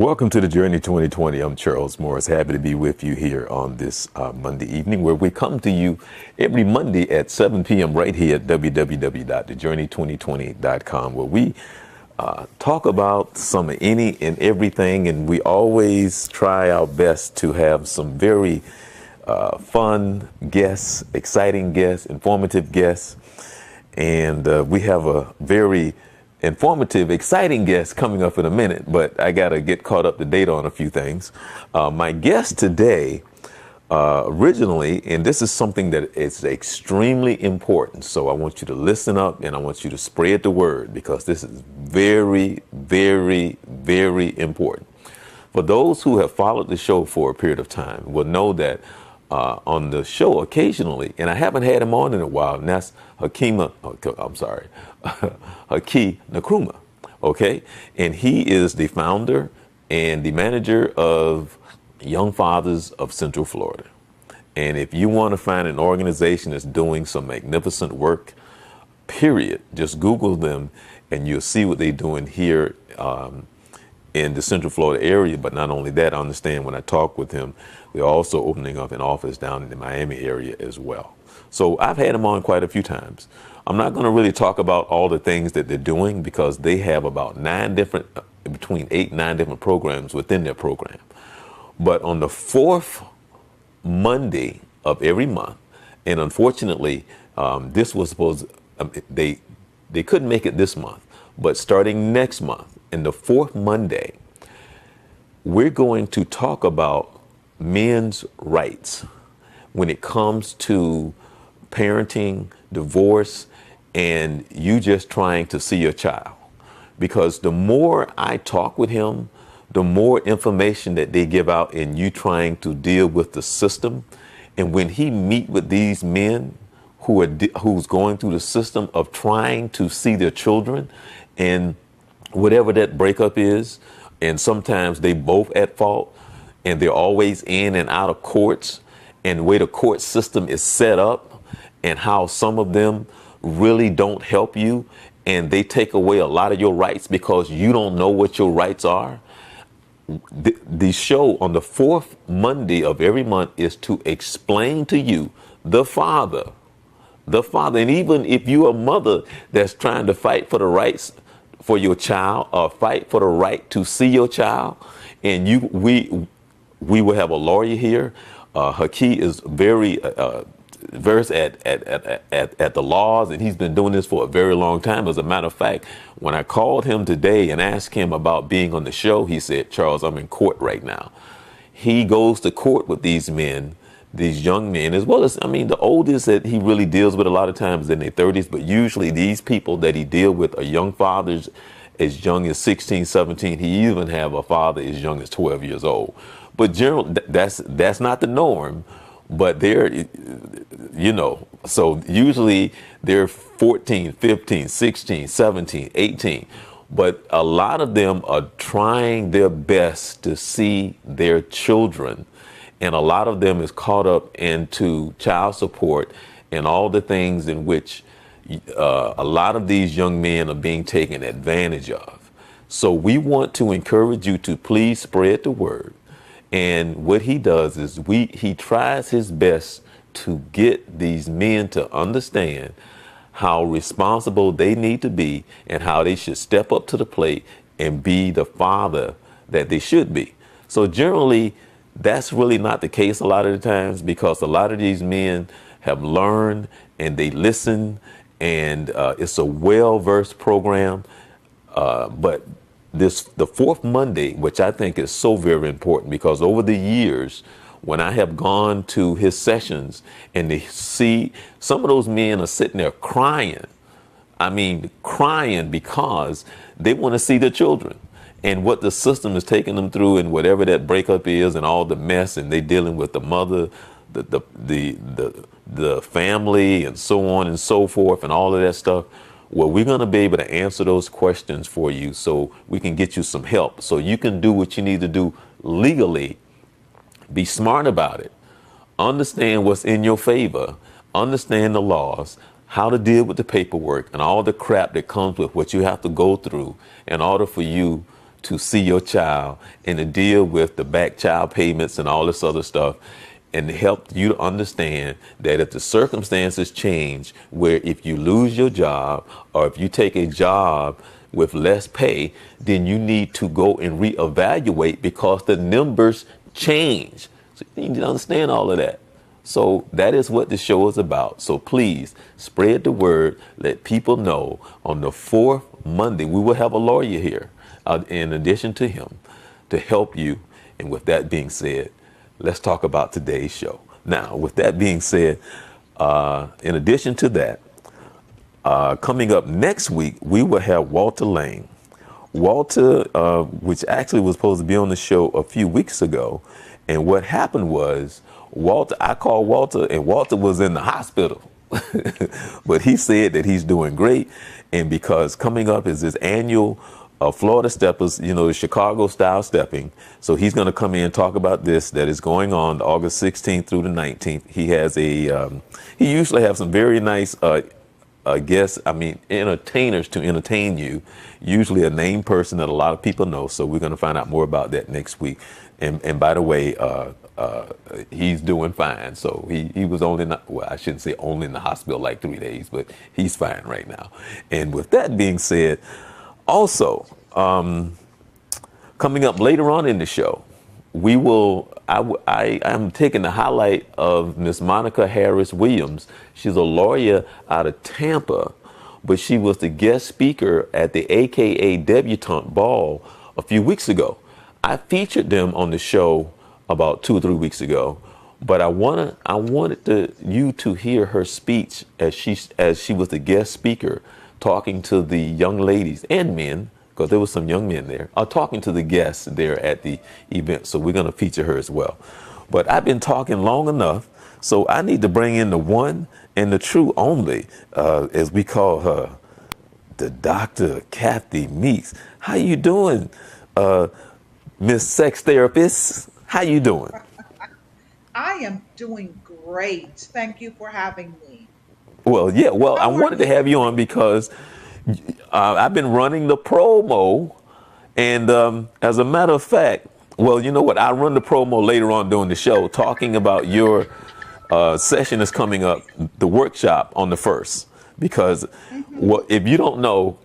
Welcome to the Journey 2020. I'm Charles Morris. Happy to be with you here on this Monday evening, where we come to you every Monday at 7 p.m. right here at www.thejourney2020.com, where we talk about some of any and everything, and we always try our best to have some very fun guests, exciting guests, informative guests, and we have a very informative, exciting guest coming up in a minute, but I got to get caught up to date on a few things. My guest today, originally, and this is something that is extremely important, so I want you to listen up and I want you to spread the word, because this is very, very, very important. For those who have followed the show for a period of time will know that on the show occasionally, and I haven't had him on in a while, and that's Haki Nkrumah, okay? And he is the founder and the manager of Young Fathers of Central Florida. And if you want to find an organization that's doing some magnificent work, period, just Google them and you'll see what they're doing here in the Central Florida area. But not only that, I understand when I talk with him, they're also opening up an office down in the Miami area as well. So I've had him on quite a few times. I'm not going to really talk about all the things that they're doing, because they have about between 8 and 9 different programs within their program. But on the fourth Monday of every month, and unfortunately, this was supposed, they couldn't make it this month, but starting next month, in the fourth Monday, we're going to talk about men's rights when it comes to parenting, divorce, and you just trying to see your child. Because the more I talk with him, the more information that they give out in you trying to deal with the system. And when he meet with these men who's going through the system of trying to see their children, and whatever that breakup is, and sometimes they both at fault, and they're always in and out of courts, and the way the court system is set up, and how some of them really don't help you, and they take away a lot of your rights because you don't know what your rights are. The show on the fourth Monday of every month is to explain to you, the father, and even if you're a mother that's trying to fight for the rights for your child, or fight for the right to see your child, and we will have a lawyer here. Haki is very versed at the laws, and he's been doing this for a very long time. As a matter of fact, when I called him today and asked him about being on the show, he said, "Charles, I'm in court right now." He goes to court with these men, these young men, as well as, the oldest that he really deals with a lot of times in their 30s, but usually these people that he deal with are young fathers as young as 16, 17. He even have a father as young as 12 years old. But generally, that's not the norm. But they're, so usually they're 14, 15, 16, 17, 18. But a lot of them are trying their best to see their children. And a lot of them is caught up into child support and all the things in which a lot of these young men are being taken advantage of. So we want to encourage you to please spread the word. And what he does is he tries his best to get these men to understand how responsible they need to be and how they should step up to the plate and be the father that they should be. So generally, that's really not the case a lot of the times, because a lot of these men have learned and they listen, and it's a well-versed program. But the fourth Monday, which I think is so very important, because over the years, when I have gone to his sessions and they see some of those men are sitting there crying, crying because they want to see their children and what the system is taking them through, and whatever that breakup is and all the mess, and they dealing with the mother, the family, and so on and so forth, and all of that stuff. Well, we're going to be able to answer those questions for you, so we can get you some help, so you can do what you need to do legally. Be smart about it. Understand what's in your favor. Understand the laws, how to deal with the paperwork and all the crap that comes with what you have to go through in order for you to see your child and to deal with the back child payments and all this other stuff, and to help you to understand that if the circumstances change, where if you lose your job or if you take a job with less pay, then you need to go and reevaluate because the numbers change. So you need to understand all of that. So that is what the show is about. So please spread the word. Let people know on the fourth Monday, we will have a lawyer here in addition to him to help you. And with that being said, let's talk about today's show. Now, with that being said, in addition to that, coming up next week, we will have Walter Lane. Walter, which actually was supposed to be on the show a few weeks ago. And what happened was, Walter, I called Walter, and Walter was in the hospital. But he said that he's doing great. And because coming up is this annual Florida Steppers, the Chicago style stepping. So he's going to come in and talk about this that is going on August 16th through the 19th. He has he usually have some very nice guests, entertainers to entertain you, usually a named person that a lot of people know. So we're going to find out more about that next week. And by the way, he's doing fine. So he was only, I shouldn't say only in the hospital like 3 days, but he's fine right now. And with that being said, also, coming up later on in the show, I'm taking the highlight of Miss Monica Harris Williams. She's a lawyer out of Tampa, but she was the guest speaker at the AKA Debutante ball a few weeks ago. I featured them on the show about 2 or 3 weeks ago, but I wanted you to hear her speech as she was the guest speaker, talking to the young ladies and men, because there was some young men there, talking to the guests there at the event. So we're going to feature her as well. But I've been talking long enough, so I need to bring in the one and the true only, as we call her, the Dr. Kathy Meeks. How you doing, Miss Sex Therapist? How you doing? I am doing great. Thank you for having me. Well, yeah. Well, I How are wanted to you? have you on because I've been running the promo, and as a matter of fact, well, you know what? I'll run the promo later on during the show, talking about your session is coming up, the workshop on the 1st. Because if you don't know,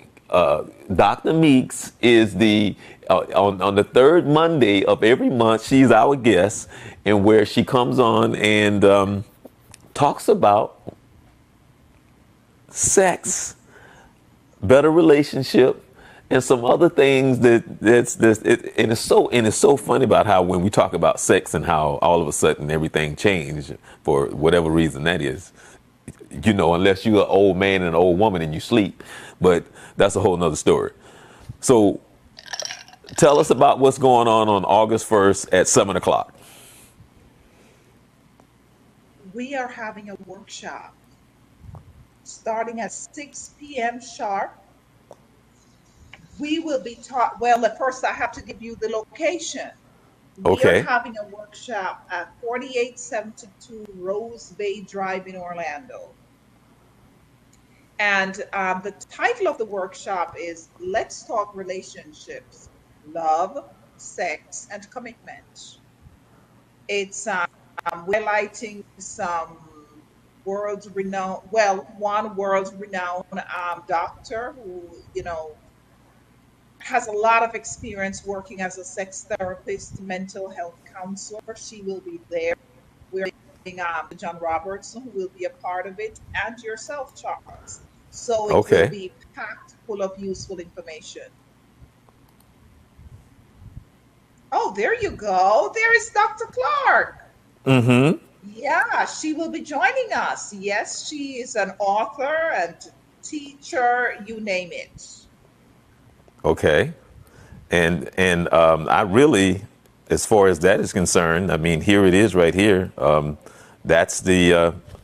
Dr. Meeks is on the third Monday of every month. She's our guest, and where she comes on and talks about sex, better relationship, and some other things and it's so funny about how when we talk about sex and how all of a sudden everything changed for whatever reason that is, unless you're an old man and an old woman and you sleep, but that's a whole nother story. So tell us about what's going on August 1st at 7 o'clock. We are having a workshop starting at 6 p.m. sharp. We will be taught, well, at first I have to give you the location. We are Okay. having a workshop at 4872 Rose Bay Drive in Orlando. And the title of the workshop is Let's Talk Relationships, Love, Sex, and Commitment. It's we're highlighting some world renowned, well, one world renowned doctor who, has a lot of experience working as a sex therapist, mental health counselor. She will be there. We're having John Robertson, who will be a part of it, and yourself, Charles. So it will Okay. be packed full of useful information. Oh, there you go. There is Dr. Clark. Mm-hmm. Yeah, she will be joining us. Yes, she is an author and teacher, you name it. Okay. And I really, as far as that is concerned, I mean, here it is right here. That's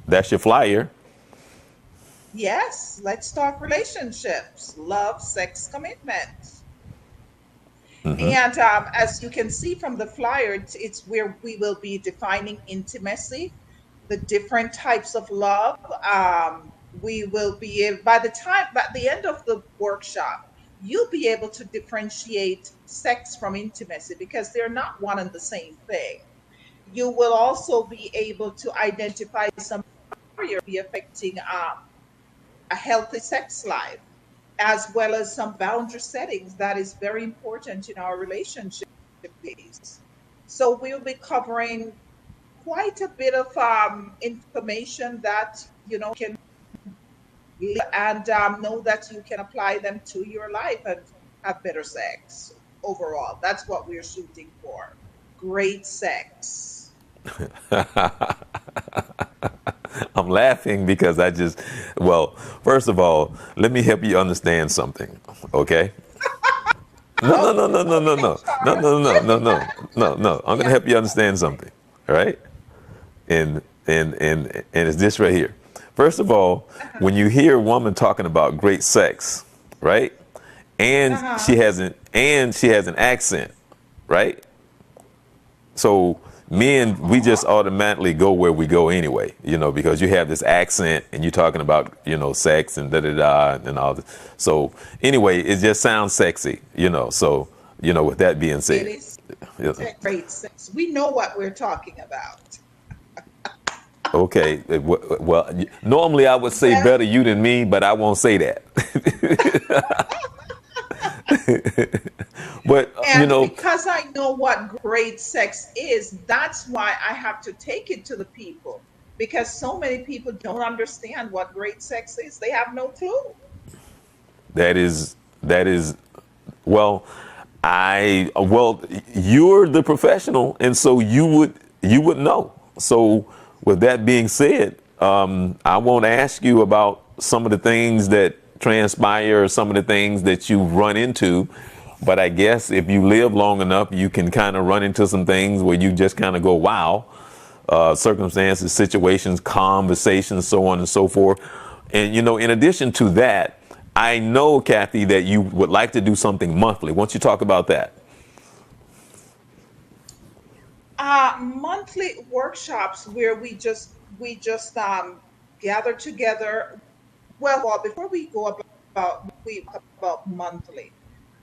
that's your flyer. Yes, let's talk relationships, love, sex, commitment. Mm-hmm. And as you can see from the flyer, it's where we will be defining intimacy, the different types of love. We will be, by the end of the workshop, you'll be able to differentiate sex from intimacy because they're not one and the same thing. You will also be able to identify some barrier be affecting a healthy sex life, as well as some boundary settings that is very important in our relationship piece. So we'll be covering quite a bit of information that can and know that you can apply them to your life and have better sex overall. That's what we're shooting for. Great sex. I'm laughing because well, first of all, let me help you understand something, okay? No, no, Oh, no, no, no, no, okay, no, no, Charles. no, no, no, no, no, no. I'm gonna Yeah. help you understand something, all right? And it's this right here. First of all, Uh-huh. when you hear a woman talking about great sex, right? And Uh-huh. she has an accent, right? So men, we just Uh-huh. automatically go where we go anyway, because you have this accent and you're talking about, sex and da da da and all this. So anyway, it just sounds sexy, So, with that being It said, is yeah, great sex. We know what we're talking about. okay. Well, normally I would say Well, better you than me, but I won't say that. But, and because I know what great sex is, that's why I have to take it to the people. Because so many people don't understand what great sex is. They have no clue. that is well, you're the professional, and so you would know. So, with that being said, I won't ask you about some of the things that transpire, or some of the things that you run into. But I guess if you live long enough, you can kind of run into some things where you just kind of go, "Wow." Circumstances, situations, conversations, so on and so forth. And, in addition to that, I know, Kathy, that you would like to do something monthly. Why don't you talk about that? Monthly workshops where we just gather together. Well, before we go about monthly,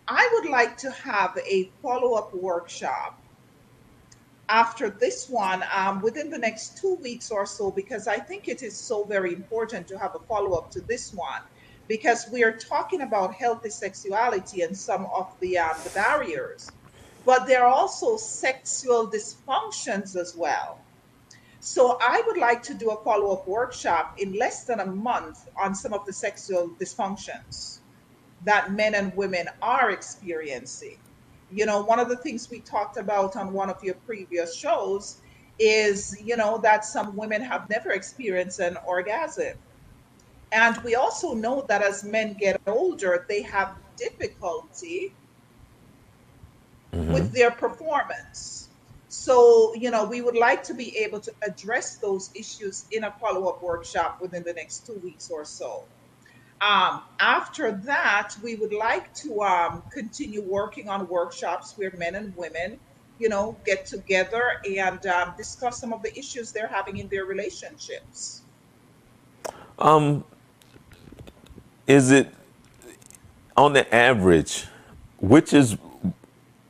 I would like to have a follow-up workshop after this one within the next 2 weeks or so, because I think it is so very important to have a follow-up to this one, because we are talking about healthy sexuality and some of the barriers, but there are also sexual dysfunctions as well. So I would like to do a follow-up workshop in less than a month on some of the sexual dysfunctions that men and women are experiencing. One of the things we talked about on one of your previous shows is, that some women have never experienced an orgasm. And we also know that as men get older, they have difficulty Hmm. with their performance. So, we would like to be able to address those issues in a follow up workshop within the next 2 weeks or so. After that, we would like to continue working on workshops where men and women, get together and discuss some of the issues they're having in their relationships. Is it on the average, which is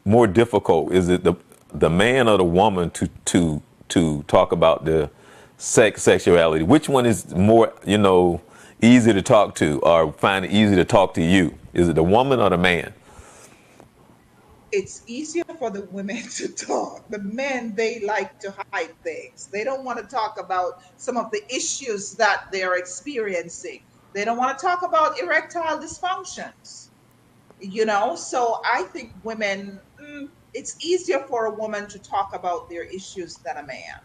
more difficult? Is it the man or the woman to talk about the sexuality? Which one is more, easy to talk to, or find it easy to talk to you? Is it the woman or the man? It's easier for the women to talk. The men, they like to hide things. They don't want to talk about some of the issues that they're experiencing. They don't want to talk about erectile dysfunctions. So I think women, it's easier for a woman to talk about their issues than a man,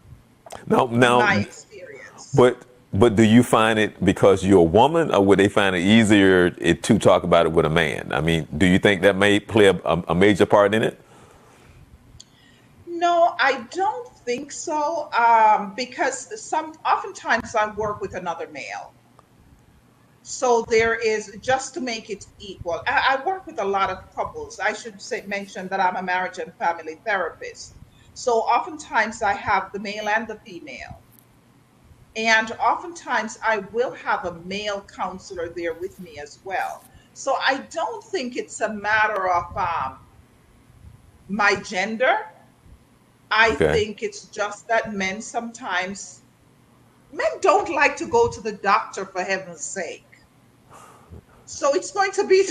No, in my now, experience. but do you find it because you're a woman, or would they find it easier to talk about it with a man? I mean, do you think that may play a major part in it? No, I don't think so. Because oftentimes I work with another male. So there is, just to make it equal. I work with a lot of couples. I should mention that I'm a marriage and family therapist. So oftentimes I have the male and the female. And oftentimes I will have a male counselor there with me as well. So I don't think it's a matter of my gender. I Okay. think it's just that men don't like to go to the doctor, for heaven's sake. So it's going to be,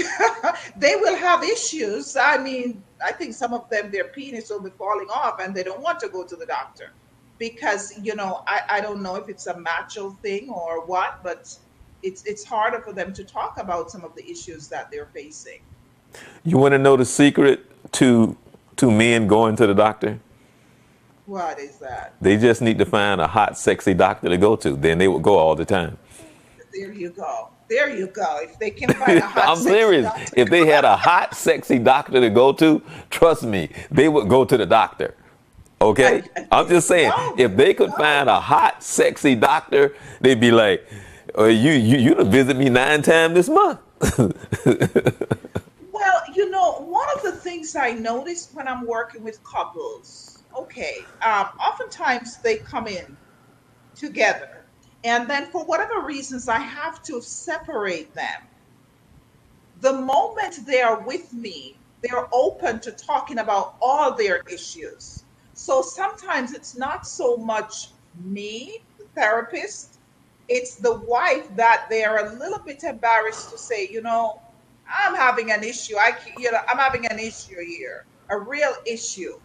they will have issues. I mean, I think some of them, their penis will be falling off and they don't want to go to the doctor because, I don't know if it's a macho thing or what, but it's harder for them to talk about some of the issues that they're facing. You want to know the secret to men going to the doctor? What is that? They just need to find a hot, sexy doctor to go to. Then they will go all the time. There you go. There you go. If they can find a hot, I'm sexy serious. doctor. If they had a hot, sexy doctor to go to, trust me, they would go to the doctor. Okay? I'm just saying, if they could find a hot, sexy doctor, they'd be like, you done visit me 9 times this month. Well, one of the things I noticed when I'm working with couples, okay, oftentimes they come in together, and then for whatever reasons, I have to separate them. The moment they are with me, they're open to talking about all their issues. So sometimes it's not so much me, the therapist, it's the wife that they're a little bit embarrassed to say, I'm having an issue. I'm having an issue here, a real issue.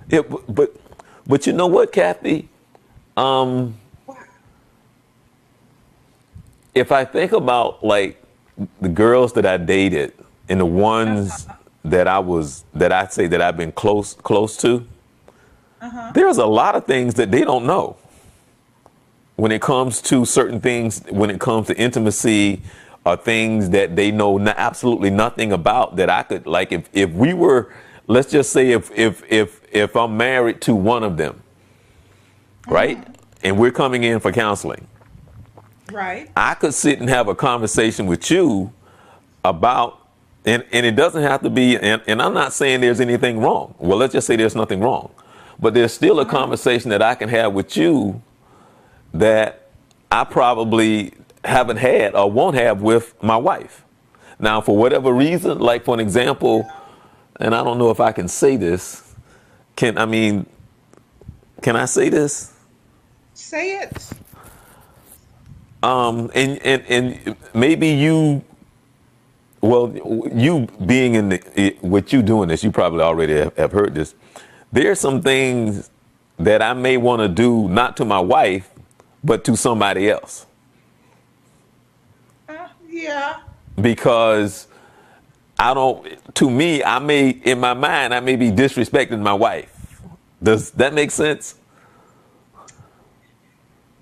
Yeah, but you know what, Kathy? If I think about like the girls that I dated and the ones that I'd say that I've been close to, there's a lot of things that they don't know when it comes to certain things, when it comes to intimacy or things that they know absolutely nothing about that I could, like, if we were, let's just say if I'm married to one of them, right? And we're coming in for counseling. Right. I could sit and have a conversation with you about, and it doesn't have to be, and I'm not saying there's anything wrong. Well, let's just say there's nothing wrong. But there's still a conversation that I can have with you that I probably haven't had or won't have with my wife. Now, for whatever reason, like for an example, and I don't know if I can say this, can I say this? Say it. And maybe you being in with you doing this, you probably already have heard this. There's some things that I may want to do, not to my wife, but to somebody else. Yeah. Because to me, in my mind, I may be disrespecting my wife. Does that make sense?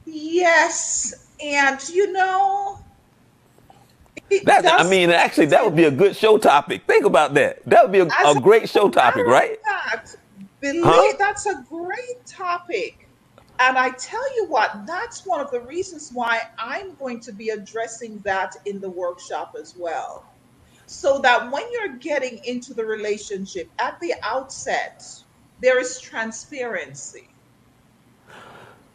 Yes. And actually, that would be a good show topic. Think about that. That would be a great show topic, right? That's a great topic. And I tell you what, that's one of the reasons why I'm going to be addressing that in the workshop as well. So that when you're getting into the relationship at the outset, there is transparency,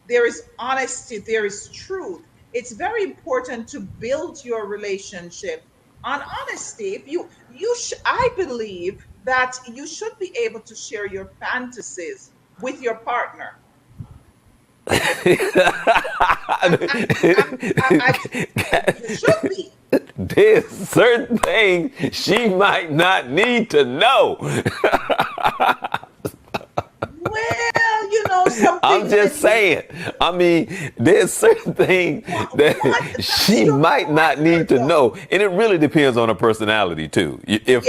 there is honesty, there is truth. It's very important to build your relationship on honesty. I believe that you should be able to share your fantasies with your partner. You should be. There's certain things she might not need to know. Well, I'm just saying. There's certain things that she might not need to know, and it really depends on her personality too. If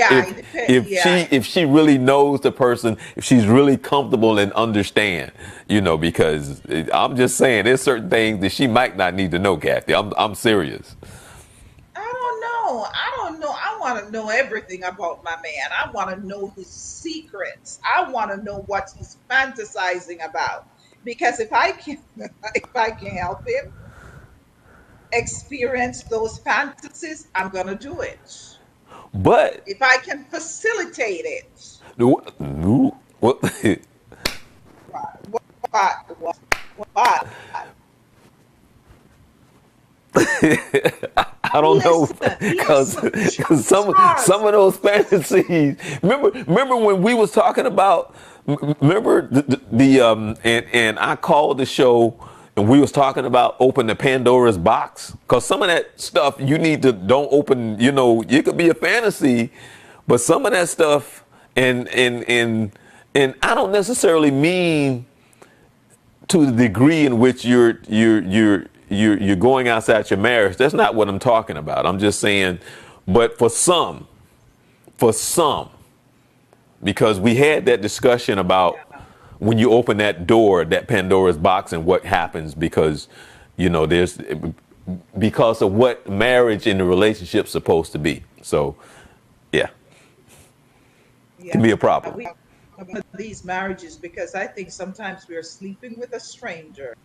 she really knows the person, if she's really comfortable and understand, because I'm just saying there's certain things that she might not need to know, Kathy. I'm serious. I don't know. I want to know everything about my man. I want to know his secrets. I want to know what he's fantasizing about. Because if I can help him experience those fantasies, I'm gonna do it. But if I can facilitate it. What? I don't know, because Listen, some of those fantasies. Remember when we was talking about. Remember and I called the show and we was talking about open the Pandora's box, because some of that stuff you need to don't open. You know, it could be a fantasy, but some of that stuff and I don't necessarily mean to the degree in which you're going outside your marriage. That's not what I'm talking about. I'm just saying, but for some, because we had that discussion about when you open that door, that Pandora's box, and what happens because, you know, because of what marriage and the relationship's supposed to be. So, yeah, Yeah. can be a problem. We talk about these marriages because I think sometimes we're sleeping with a stranger.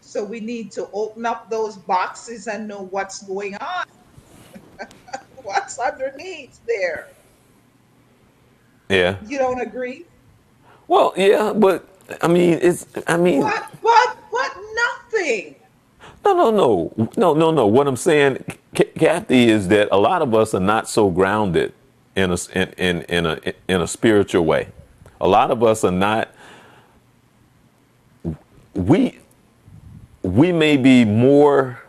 So we need to open up those boxes and know what's going on, what's underneath there. Yeah. You don't agree? Well, yeah, but I mean, What? Nothing. no. What I'm saying, Kathy, is that a lot of us are not so grounded in a spiritual way. A lot of us are not. We may be more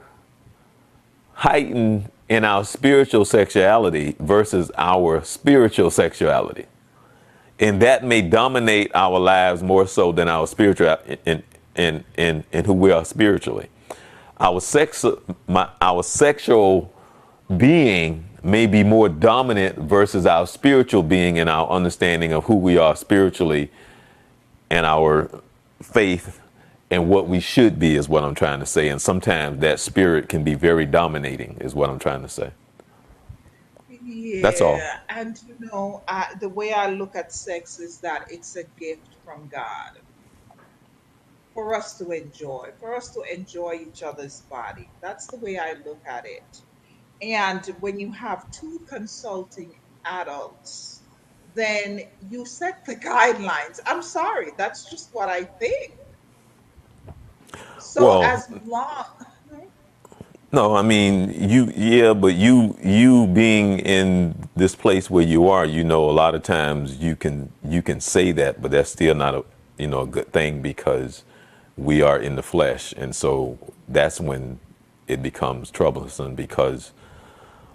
heightened in our spiritual sexuality versus our spiritual sexuality, and that may dominate our lives more so than our spiritual in who we are spiritually. Our sexual being may be more dominant versus our spiritual being and our understanding of who we are spiritually and our faith and what we should be, is what I'm trying to say. And sometimes that spirit can be very dominating, is what I'm trying to say. That's all. Yeah, and the way I look at sex is that it's a gift from God for us to enjoy each other's body. That's the way I look at it. And when you have two consulting adults, then you set the guidelines. I'm sorry, that's just what I think. So Well, as long, no, I mean, yeah, but you being in this place where you are, you know, a lot of times you can say that, but that's still not a good thing, because we are in the flesh, and so that's when it becomes troublesome, because,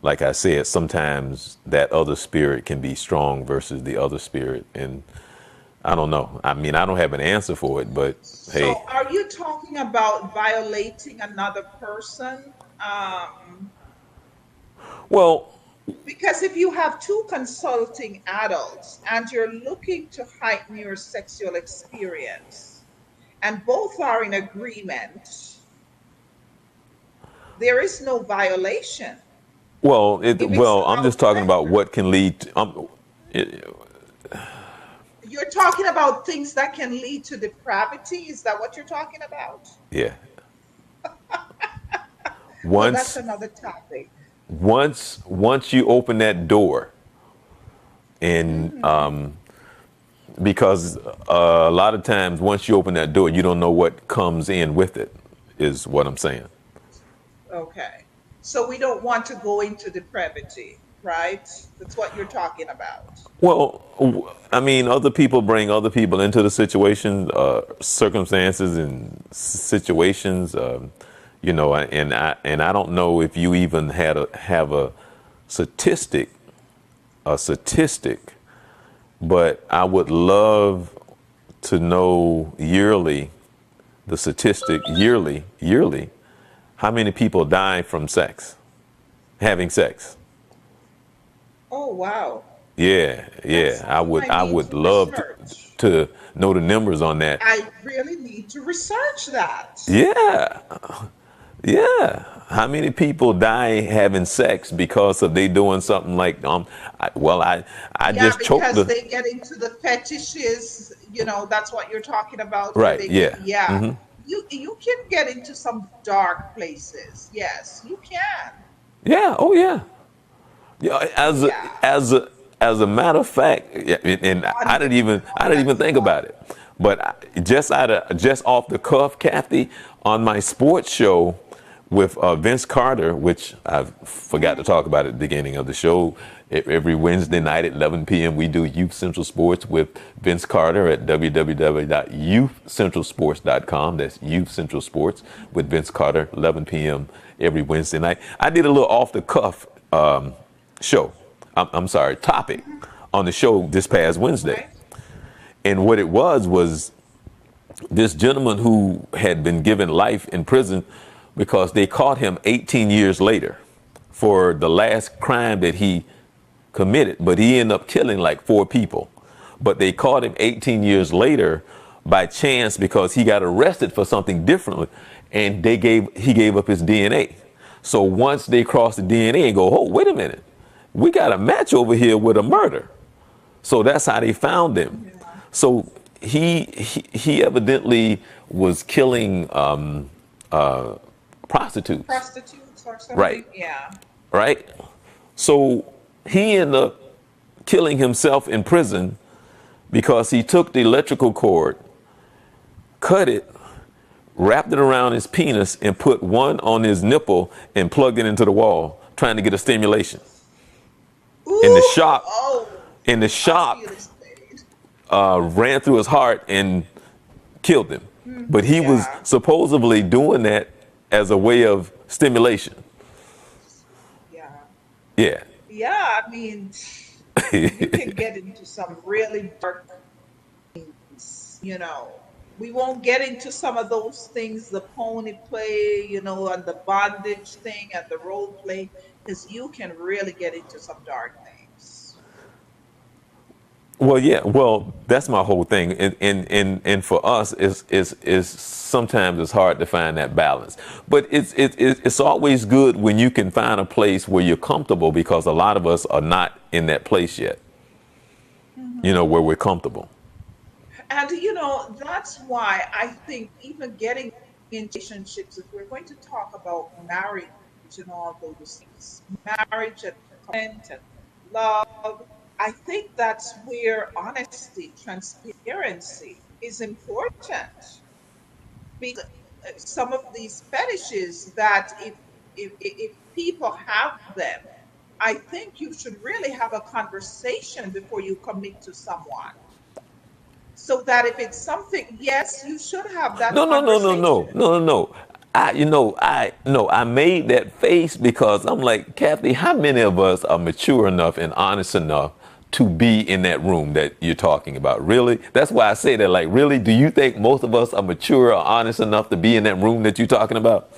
like I said, sometimes that other spirit can be strong versus the other spirit, and I don't know. I mean, I don't have an answer for it, but hey, so are you talking about violating another person? well, Because if you have two consulting adults and you're looking to heighten your sexual experience, and both are in agreement, there is no violation. If it's I'm about just talking about pleasure, what can lead to, it- you're talking about things that can lead to depravity. Is that what you're talking about? yeah. Well, that's Once another topic. once you open that door, and because a lot of times once you open that door, you don't know what comes in with it, is what I'm saying. Okay. So we don't want to go into depravity, right? That's what you're talking about. Well, I mean, other people bring other people into the situation, circumstances and situations, and I don't know if you even have statistic, a statistic, but I would love to know the statistic yearly, how many people die from having sex. Oh, wow. Yeah, That's yeah. I something would I I need would to love research. to know the numbers on that. I really need to research that. Yeah, yeah. How many people die having sex because of they doing something like I Yeah, just choked because the they get into the fetishes, that's what you're talking about, where right. they get, Yeah. yeah. Hmm. You can get into some dark places. Yes, you can. Yeah. Oh yeah. Yeah. Yeah. As a matter of fact, yeah, and I didn't even think about it, but just off the cuff, Kathy, on my sports show, with Vince Carter, which I forgot to talk about at the beginning of the show. Every Wednesday night at 11 p.m. we do Youth Central Sports with Vince Carter at www.youthcentralsports.com. That's Youth Central Sports with Vince Carter, 11 p.m. every Wednesday night. I did a little off the cuff show. I'm sorry, topic on the show this past Wednesday. Right. And what it was this gentleman who had been given life in prison because they caught him 18 years later for the last crime that he committed, but he ended up killing like 4 people. But they caught him 18 years later by chance because he got arrested for something different, and he gave up his DNA. So once they crossed the DNA and go, oh, wait a minute, we got a match over here with a murder. So that's how they found him. Yeah. So he evidently was killing prostitutes. Prostitutes or something. Right. Yeah. Right? So he ended up killing himself in prison because he took the electrical cord, cut it, wrapped it around his penis, and put one on his nipple and plugged it into the wall, trying to get a stimulation. Ooh, In the shock, oh, in the I shock, feel this pain. ran through his heart and killed him. But he was Yeah. supposedly doing that as a way of stimulation. Yeah. Yeah. Yeah, I mean, you can get into some really dark things, you know. We won't get into some of those things, the pony play, you know, and the bondage thing and the role play, because you can really get into some dark things. Well, yeah. Well, that's my whole thing, and for us, is sometimes it's hard to find that balance. But it's always good when you can find a place where you're comfortable, because a lot of us are not in that place yet. You know, where we're comfortable. And, you know, that's why I think even getting in relationships, if we're going to talk about marriage and all those things, marriage and commitment and love, I think that's where honesty, transparency is important. Because some of these fetishes that if people have them, I think you should really have a conversation before you commit to someone. So that if it's something, yes, you should have that No, no, no, no, no, conversation. no, no, no. I made that face because I'm like, Kathy, how many of us are mature enough and honest enough to be in that room that you're talking about? Really? That's why I say that. Like, really? Do you think most of us are mature or honest enough to be in that room that you're talking about?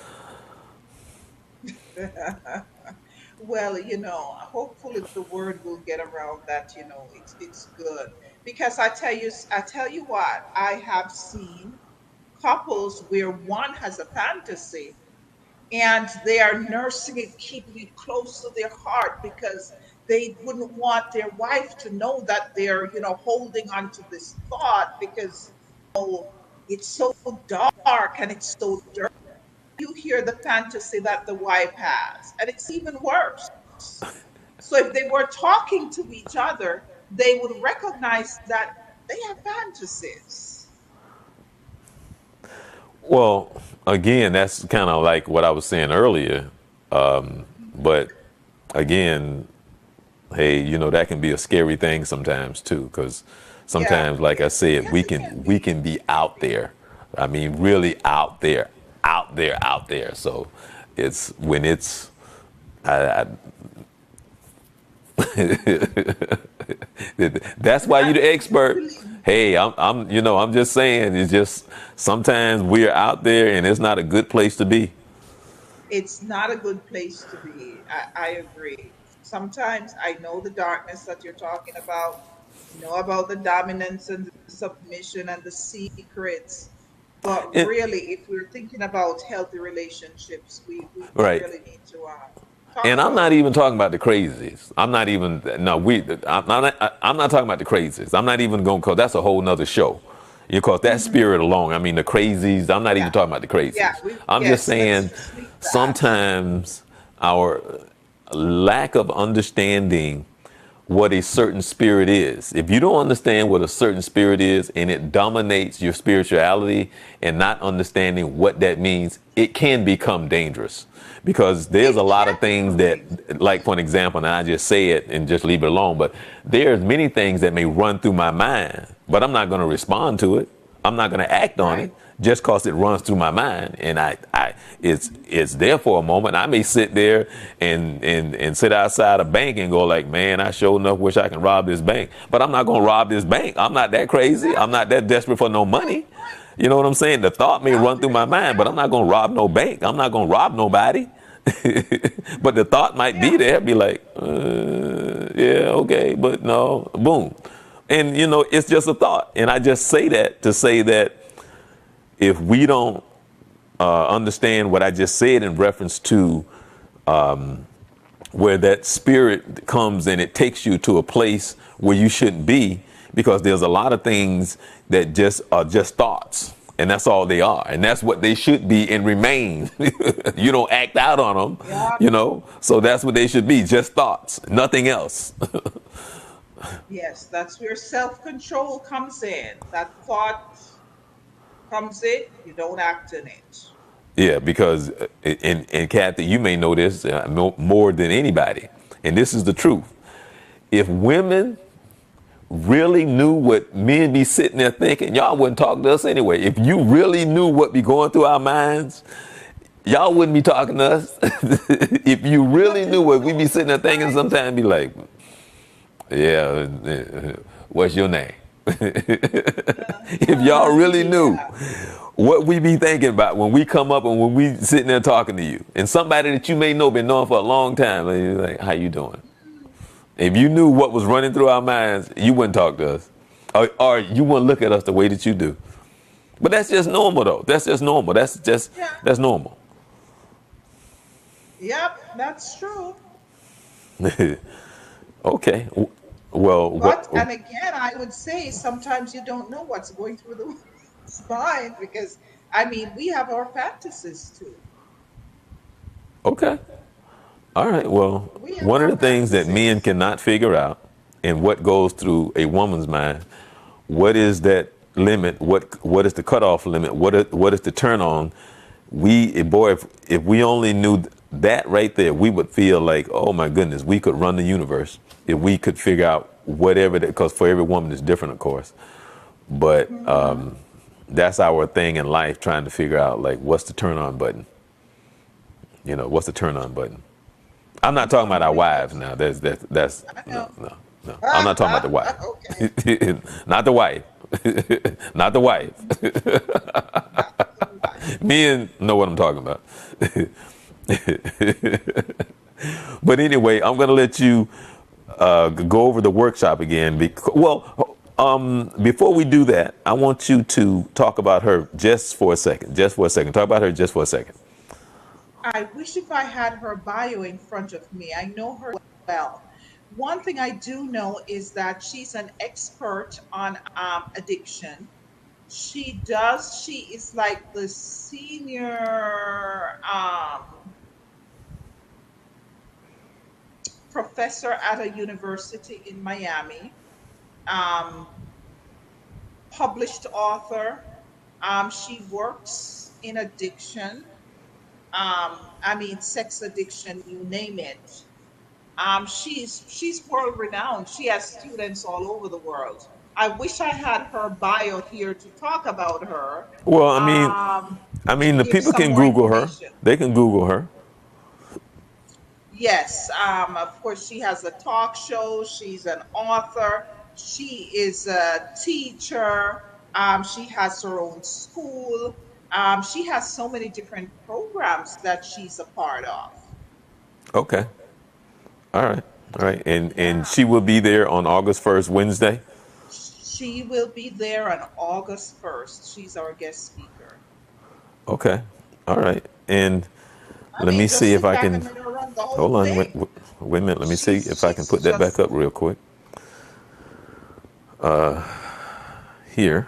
Well, you know, hopefully the word will get around that, you know, it's good. Because I tell you what, I have seen couples where one has a fantasy and they are nursing it, keeping it close to their heart because they wouldn't want their wife to know that they're, you know, holding on to this thought because oh, it's so dark and it's so dirty. You hear the fantasy that the wife has, and it's even worse. So if they were talking to each other, they would recognize that they have fantasies. Well, again, that's kind of like what I was saying earlier. But again, hey, you know, that can be a scary thing sometimes too, because Yeah, sometimes, like I said, yes, it can we be. can be out there. I mean, really out there, out there, out there. So it's when it's I, that's why you're That the expert. really Hey, I'm just saying. It's just sometimes we're out there, and it's not a good place to be. it's not a good place to be. I agree. Sometimes I know the darkness that you're talking about, know about the dominance and the submission and the secrets. But And, really, if we're thinking about healthy relationships, we right. really need to talk And I'm about not it. even talking about the crazies. I'm not even no. I'm not talking about the crazies. I'm not even going because that's a whole nother show. Because that spirit alone. I mean, the crazies. I'm not even Yeah. talking about the Yeah. crazies. We, I'm just yes, let's saying just leave that. sometimes our lack of understanding what a certain spirit is. If you don't understand what a certain spirit is and it dominates your spirituality and not understanding what that means, it can become dangerous. Because there's a It lot can of things become dangerous. that, like for an example, and I just say it and just leave it alone, but there's many things that may run through my mind, but I'm not going to respond to it. I'm not going to act on Right. it just because it runs through my mind. And it's there for a moment. I may sit there and sit outside a bank and go like, man, I sure enough wish I can rob this bank. But I'm not going to rob this bank. I'm not that crazy. I'm not Exactly. that desperate for no Right. money. You know what I'm saying? The thought may run through my Boundaries. mind, but Yeah. I'm not going to rob no bank. I'm not going to rob nobody. But the thought might be Yeah. there, be like, yeah, okay, but no, boom. And, it's just a thought. And I just say that to say that if we don't understand what I just said in reference to where that spirit comes and it takes you to a place where you shouldn't be, because there's a lot of things that just are just thoughts, and that's all they are, and that's what they should be and remain. You don't act out on them, Yeah. so that's what they should be, just thoughts, nothing else. Yes, that's where self-control comes in. That thought comes in, you don't act on it. Yeah, because and Kathy, you may know this more than anybody, and this is the truth. If women really knew what men be sitting there thinking, y'all wouldn't talk to us anyway. If you really knew what be going through our minds, y'all wouldn't be talking to us. If you really That knew is what we be so sitting there thinking, right. sometimes be like, yeah, what's your name? If y'all really knew Yeah. what we be thinking about when we come up and when we sitting there talking to you, and somebody that you may know been knowing for a long time, and you're like, how you doing? If you knew what was running through our minds, you wouldn't talk to us, or you wouldn't look at us the way that you do. But that's just normal, though. That's just normal. Yeah. That's normal. Yep, that's true. Okay. Well, But, and again, I would say sometimes you don't know what's going through the woman's mind because, I mean, we have our fantasies too. okay. All right. Well, We have one of our the things that men fantasies. cannot figure out and what goes through a woman's mind, what is that limit? What is the cutoff limit? What is the turn on? If we only knew that right there, we would feel like, oh my goodness, we could run the universe if we could figure out whatever that, because for every woman is different, of course. But that's our thing in life, trying to figure out like what's the turn on button. What's the turn on button? I'm not talking about our wives Because now. That's I no, know. no, no. I'm not talking about the wife. Okay. Not the wife. Not the wife. Not the wife. Men know what I'm talking about. But anyway, I'm going to let you go over the workshop again. Before we do that, I want you to talk about her just for a second. Just for a second. Talk about her just for a second. I wish if I had her bio in front of me. I know her well. One thing I do know is that she's an expert on addiction. She is like the senior professor at a university in Miami, um, published author. She works in addiction. I mean, sex addiction, you name it. She's world renowned. She has students all over the world. I wish I had her bio here to talk about her, Well, to the give people some can more Google her. information. They can Google her. Yes, of course, she has a talk show. She's an author. She is a teacher. She has her own school. She has so many different programs that she's a part of. Okay. All right. All right. And Yeah. she will be there on August 1st, Wednesday. She will be there on August 1st. She's our guest speaker. Okay. All right. And I let mean, me just see if sit I back can and let her run the whole hold on. thing. Wait a minute. Let me see if I can She's put that back just up real quick. Here,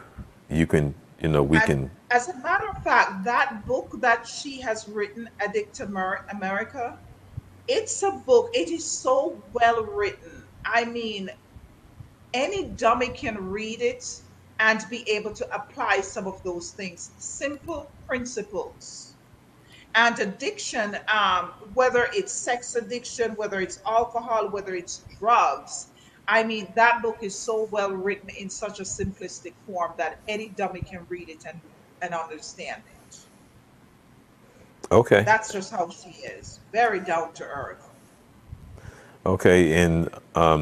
you can, we And can. as a matter of fact, that book that she has written, America, it's a book. It is so well written. I mean, any dummy can read it and be able to apply some of those things, simple principles. And addiction, whether it's sex addiction, whether it's alcohol, whether it's drugs, I mean, that book is so well written in such a simplistic form that any dummy can read it and understand it. Okay. That's just how she is. Very down to earth. Okay. And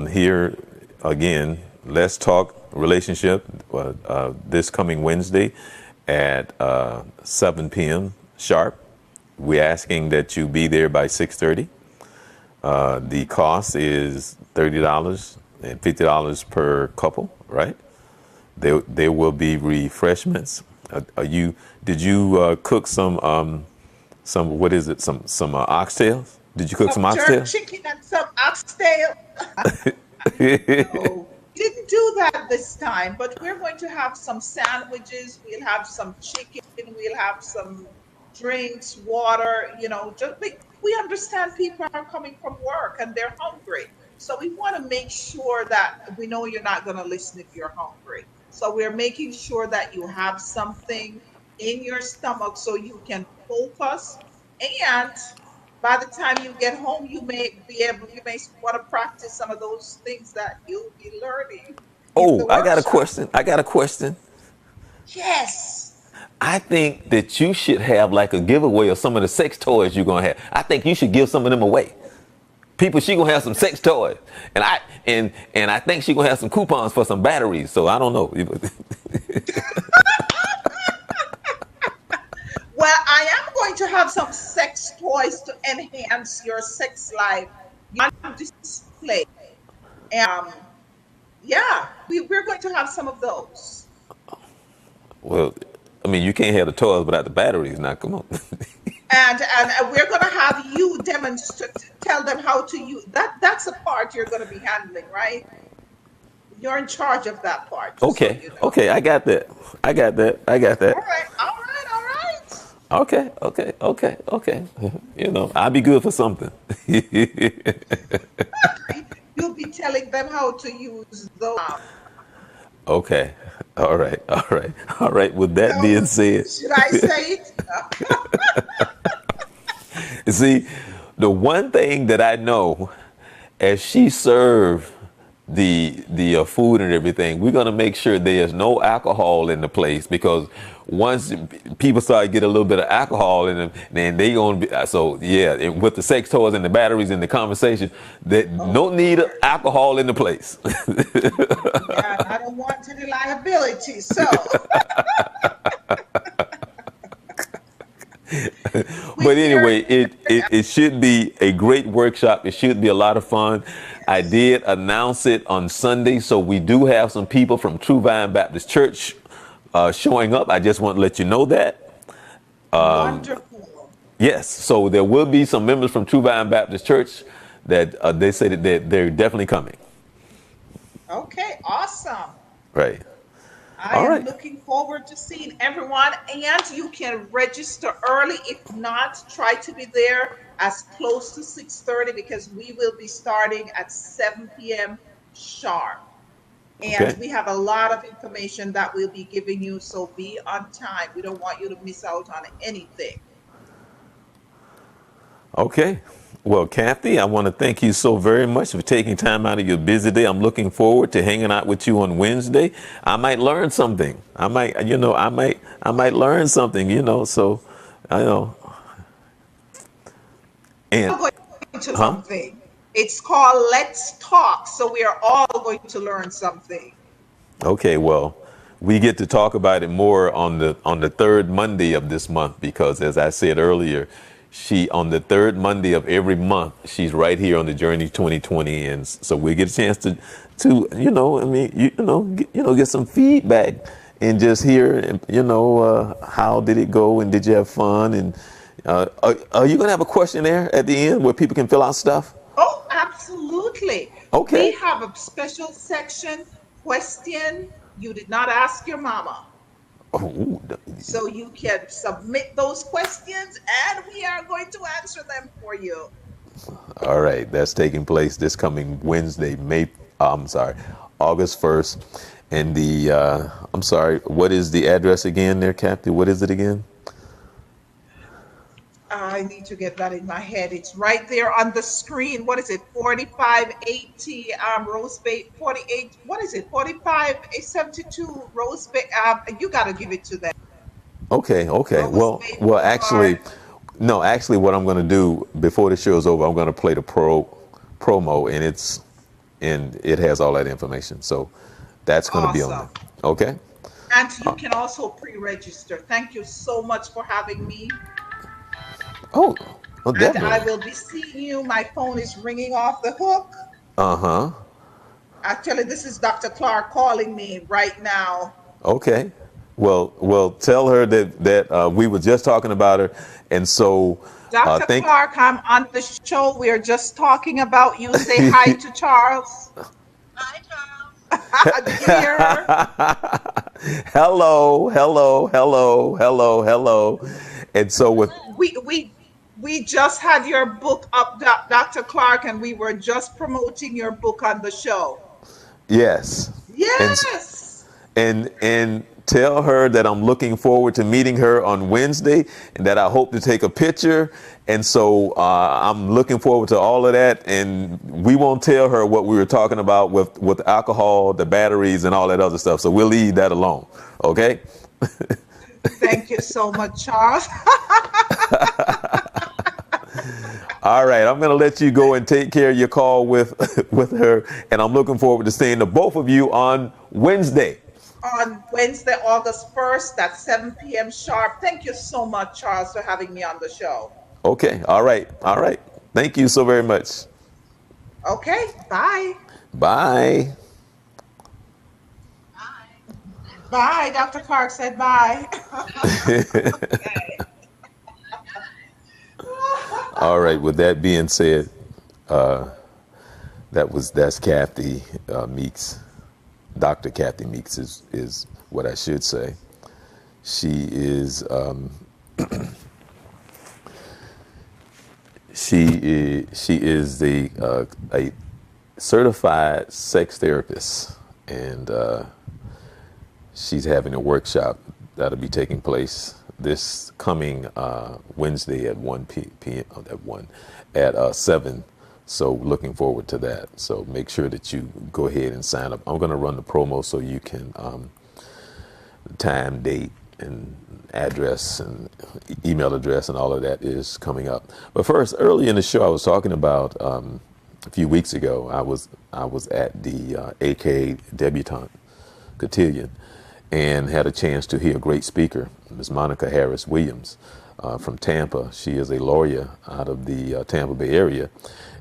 here again, let's talk relationship this coming Wednesday at 7 p.m. sharp. We're asking that you be there by 6:30. The cost is $30 and $50 per couple, right? There will be refreshments. Are you? Did you cook some what is it? Some oxtails? Did you cook some Some jerk oxtails? chicken and some oxtail. No, we didn't do that this time, but we're going to have some sandwiches. We'll have some chicken. We'll have some drinks, water. Just we understand people are coming from work and they're hungry. So we want to make sure that we know you're not going to listen if you're hungry. So we're making sure that you have something in your stomach so you can focus. And by the time you get home, you may want to practice some of those things that you'll be learning in Oh, the I got a workshop. question. I got a question. Yes. I think that you should have like a giveaway of some of the sex toys you're gonna have. I think you should give some of them away. People, she gonna have some sex toys, and I think she gonna have some coupons for some batteries. So I don't know. Well, I am going to have some sex toys to enhance your sex life on display. Um, yeah, we're going to have some of those. Well, I mean, you can't have the toys without the batteries. Now, come on. And we're going to have you demonstrate, tell them how to use that. That's a part you're going to be handling, right? You're in charge of that part, just so Okay, you know. okay, I got that. I got that. I got All that. right, all right, all right. Okay, okay, okay, okay. I'll be good for something. You'll be telling them how to use those. Okay. All right. All right. All right. With that So, being said, should I say it? see, the one thing that I know, as she served the food and everything, we're gonna make sure there's no alcohol in the place because once people start to get a little bit of alcohol in them, then they gonna be so yeah. And with the sex toys and the batteries and the conversation, that Oh, no need of Lord. alcohol in the place. Yeah, I don't want any liability. So But we're anyway, it should be a great workshop. It should be a lot of fun. I did announce it on Sunday, so we do have some people from True Vine Baptist Church showing up. I just want to let you know that. wonderful. Yes, so there will be some members from True Vine Baptist Church that they say that they're definitely coming. Okay, awesome. Right. I All am right. looking forward to seeing everyone, and you can register early. If not, try to be there as close to 6:30 because we will be starting at 7 p.m. sharp. And Okay. we have a lot of information that we'll be giving you, so be on time. We don't want you to miss out on anything. Okay. Well, Kathy, I want to thank you so very much for taking time out of your busy day. I'm looking forward to hanging out with you on Wednesday. I might learn something. I might learn something, so I know. And We're going to huh? something. It's called Let's Talk, so we are all going to learn something. Okay, well, we get to talk about it more on the third Monday of this month because, as I said earlier, she on the third Monday of every month she's right here on the Journey 2020, and so we get a chance to get some feedback and just hear how did it go and did you have fun and are you gonna have a questionnaire at the end where people can fill out stuff? Oh, absolutely. We Okay. have a special section question you did not ask your mama. Oh, So you can submit those questions and we are going to answer them for you. All right, that's taking place this coming Wednesday, August 1st. And I'm sorry, what is the address again there, Kathy? What is it again? I need to get that in my head. It's right there on the screen. What is it? 4580 Rose Bay 48. What is it? 4572 Rose Bay. You got to give it to them. Okay, okay. Rose Well, Bay well, actually, Boulevard. no, actually, what I'm going to do before the show is over, I'm going to play the promo, and it has all that information. So that's going to be on there. Awesome. Okay. And you can also pre-register. Thank you so much for having me. Oh, well, And I definitely. will be seeing you. My phone is ringing off the hook. Uh-huh. Actually, this is Dr. Clark calling me right now. Okay. Well, tell her that we were just talking about her, and so Dr. think. Clark, I'm on the show. We're just talking about you. Say hi to Charles. Hi, Charles. Did you hear her? Hello, hello, hello, hello, hello, and so with We just had your book up, Dr. Clark, and we were just promoting your book on the show. yes, and Yes. and tell her that I'm looking forward to meeting her on Wednesday, and that I hope to take a picture. And so I'm looking forward to all of that. And we won't tell her what we were talking about with alcohol, the batteries, and all that other stuff. So we'll leave that alone. Okay. Thank you so much, Charles. All right, I'm going to let you go and take care of your call with with her, and I'm looking forward to seeing the both of you on Wednesday. On Wednesday, August 1st at 7 p.m. sharp. Thank you so much, Charles, for having me on the show. Okay, all right, all right. Thank you so very much. Okay, bye. Bye. Bye. Dr. Clark said bye. Okay. All right. With that being said, that's Kathy Meeks. Dr. Kathy Meeks is what I should say. She is she is a certified sex therapist, and she's having a workshop that'll be taking place this coming Wednesday at 1 p.m. at 7. So looking forward to that. So make sure that you go ahead and sign up. I'm going to run the promo so you can time, date, and address and email address and all of that is coming up. But first, early in the show, I was talking about a few weeks ago. I was at the AKA Debutante cotillion and had a chance to hear a great speaker, Ms. Monica Harris Williams from Tampa. She is a lawyer out of the Tampa Bay area.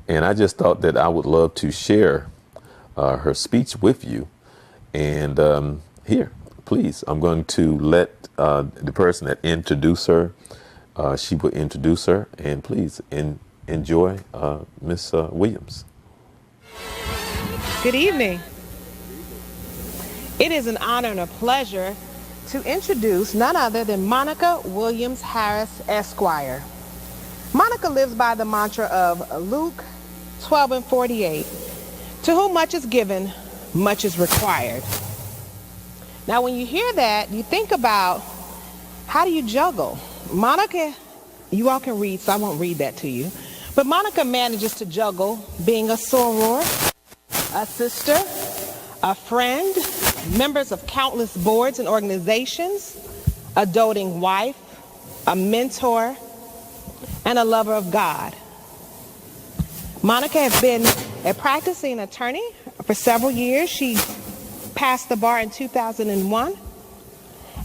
And I just thought that I would love to share her speech with you. And here, please, I'm going to let the person that introduced her, she will introduce her. And please enjoy Ms. Williams. Good evening. It is an honor and a pleasure to introduce none other than Monica Williams Harris, Esquire. Monica lives by the mantra of Luke 12:48. To whom much is given, much is required. Now, when you hear that, you think about, how do you juggle? Monica, you all can read, so I won't read that to you. But Monica manages to juggle being a soror, a sister, a friend, members of countless boards and organizations, a doting wife, a mentor, and a lover of God. Monica has been a practicing attorney for several years. She passed the bar in 2001.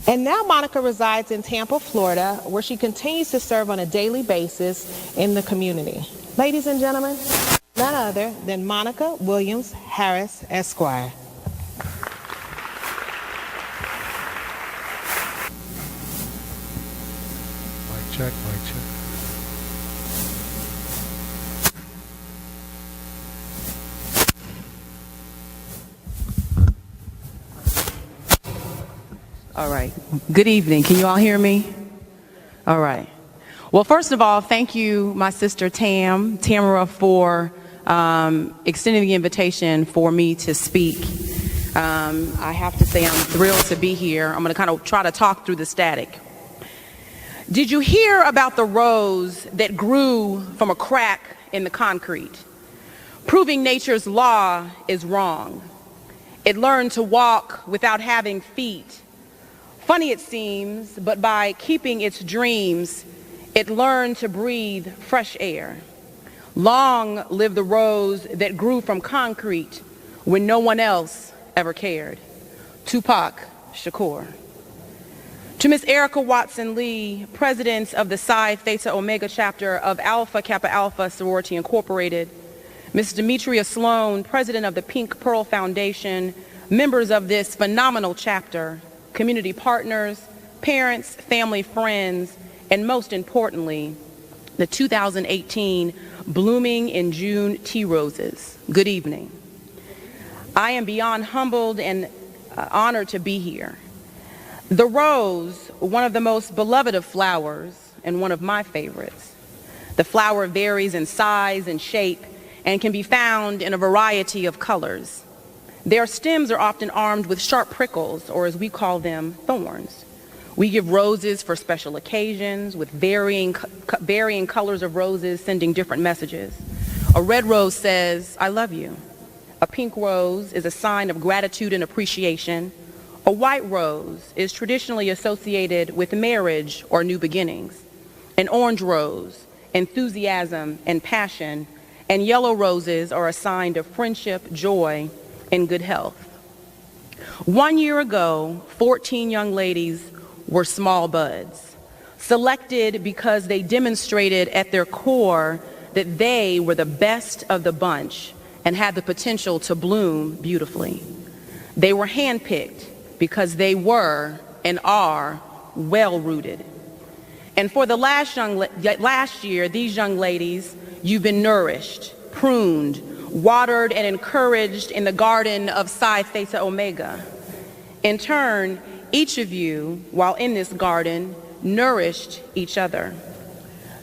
And now Monica resides in Tampa, Florida, where she continues to serve on a daily basis in the community. Ladies and gentlemen, none other than Monica Williams Harris, Esquire. Mic check, mic check. All right. Good evening. Can you all hear me? All right. Well, Well, first of all, thank you, my sister Tamara, for extending the invitation for me to speak. I have to say I'm thrilled to be here. I'm going to kind of try to talk through the static. Did you hear about the rose that grew from a crack in the concrete? Proving nature's law is wrong. It learned to walk without having feet. Funny it seems, but by keeping its dreams, it learned to breathe fresh air. Long live the rose that grew from concrete when no one else ever cared. Tupac Shakur. To Ms. Erica Watson Lee, president of the Psi Theta Omega chapter of Alpha Kappa Alpha Sorority Incorporated, Ms. Demetria Sloan, president of the Pink Pearl Foundation, members of this phenomenal chapter, community partners, parents, family, friends, and most importantly, the 2018 Blooming in June Tea Roses. Good evening. I am beyond humbled and honored to be here. The rose, one of the most beloved of flowers and one of my favorites. The flower varies in size and shape and can be found in a variety of colors. Their stems are often armed with sharp prickles, or as we call them, thorns. We give roses for special occasions with varying colors of roses sending different messages. A red rose says, I love you. A pink rose is a sign of gratitude and appreciation. A white rose is traditionally associated with marriage or new beginnings. An orange rose, enthusiasm and passion, and yellow roses are a sign of friendship, joy, and good health. 1 year ago, 14 young ladies were small buds, selected because they demonstrated at their core that they were the best of the bunch and had the potential to bloom beautifully. They were handpicked because they were and are well-rooted. And for the last year, these young ladies, you've been nourished, pruned, watered, and encouraged in the garden of Psi Theta Omega. In turn, each of you, while in this garden, nourished each other.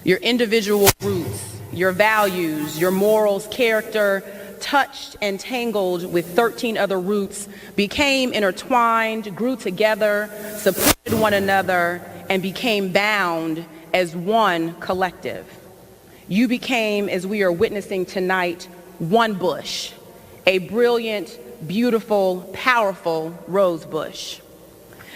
Your individual roots, your values, your morals, character, touched and tangled with 13 other roots, became intertwined, grew together, supported one another, and became bound as one collective. You became, as we are witnessing tonight, one bush, a brilliant, beautiful, powerful rose bush.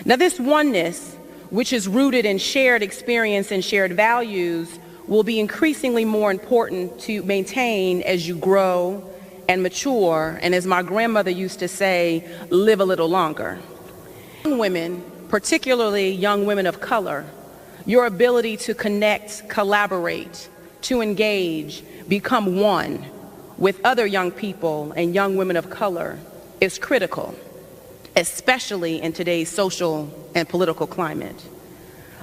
Now this oneness, which is rooted in shared experience and shared values, will be increasingly more important to maintain as you grow and mature, and as my grandmother used to say, live a little longer. Young women, particularly young women of color, your ability to connect, collaborate, to engage, become one with other young people and young women of color is critical, especially in today's social and political climate.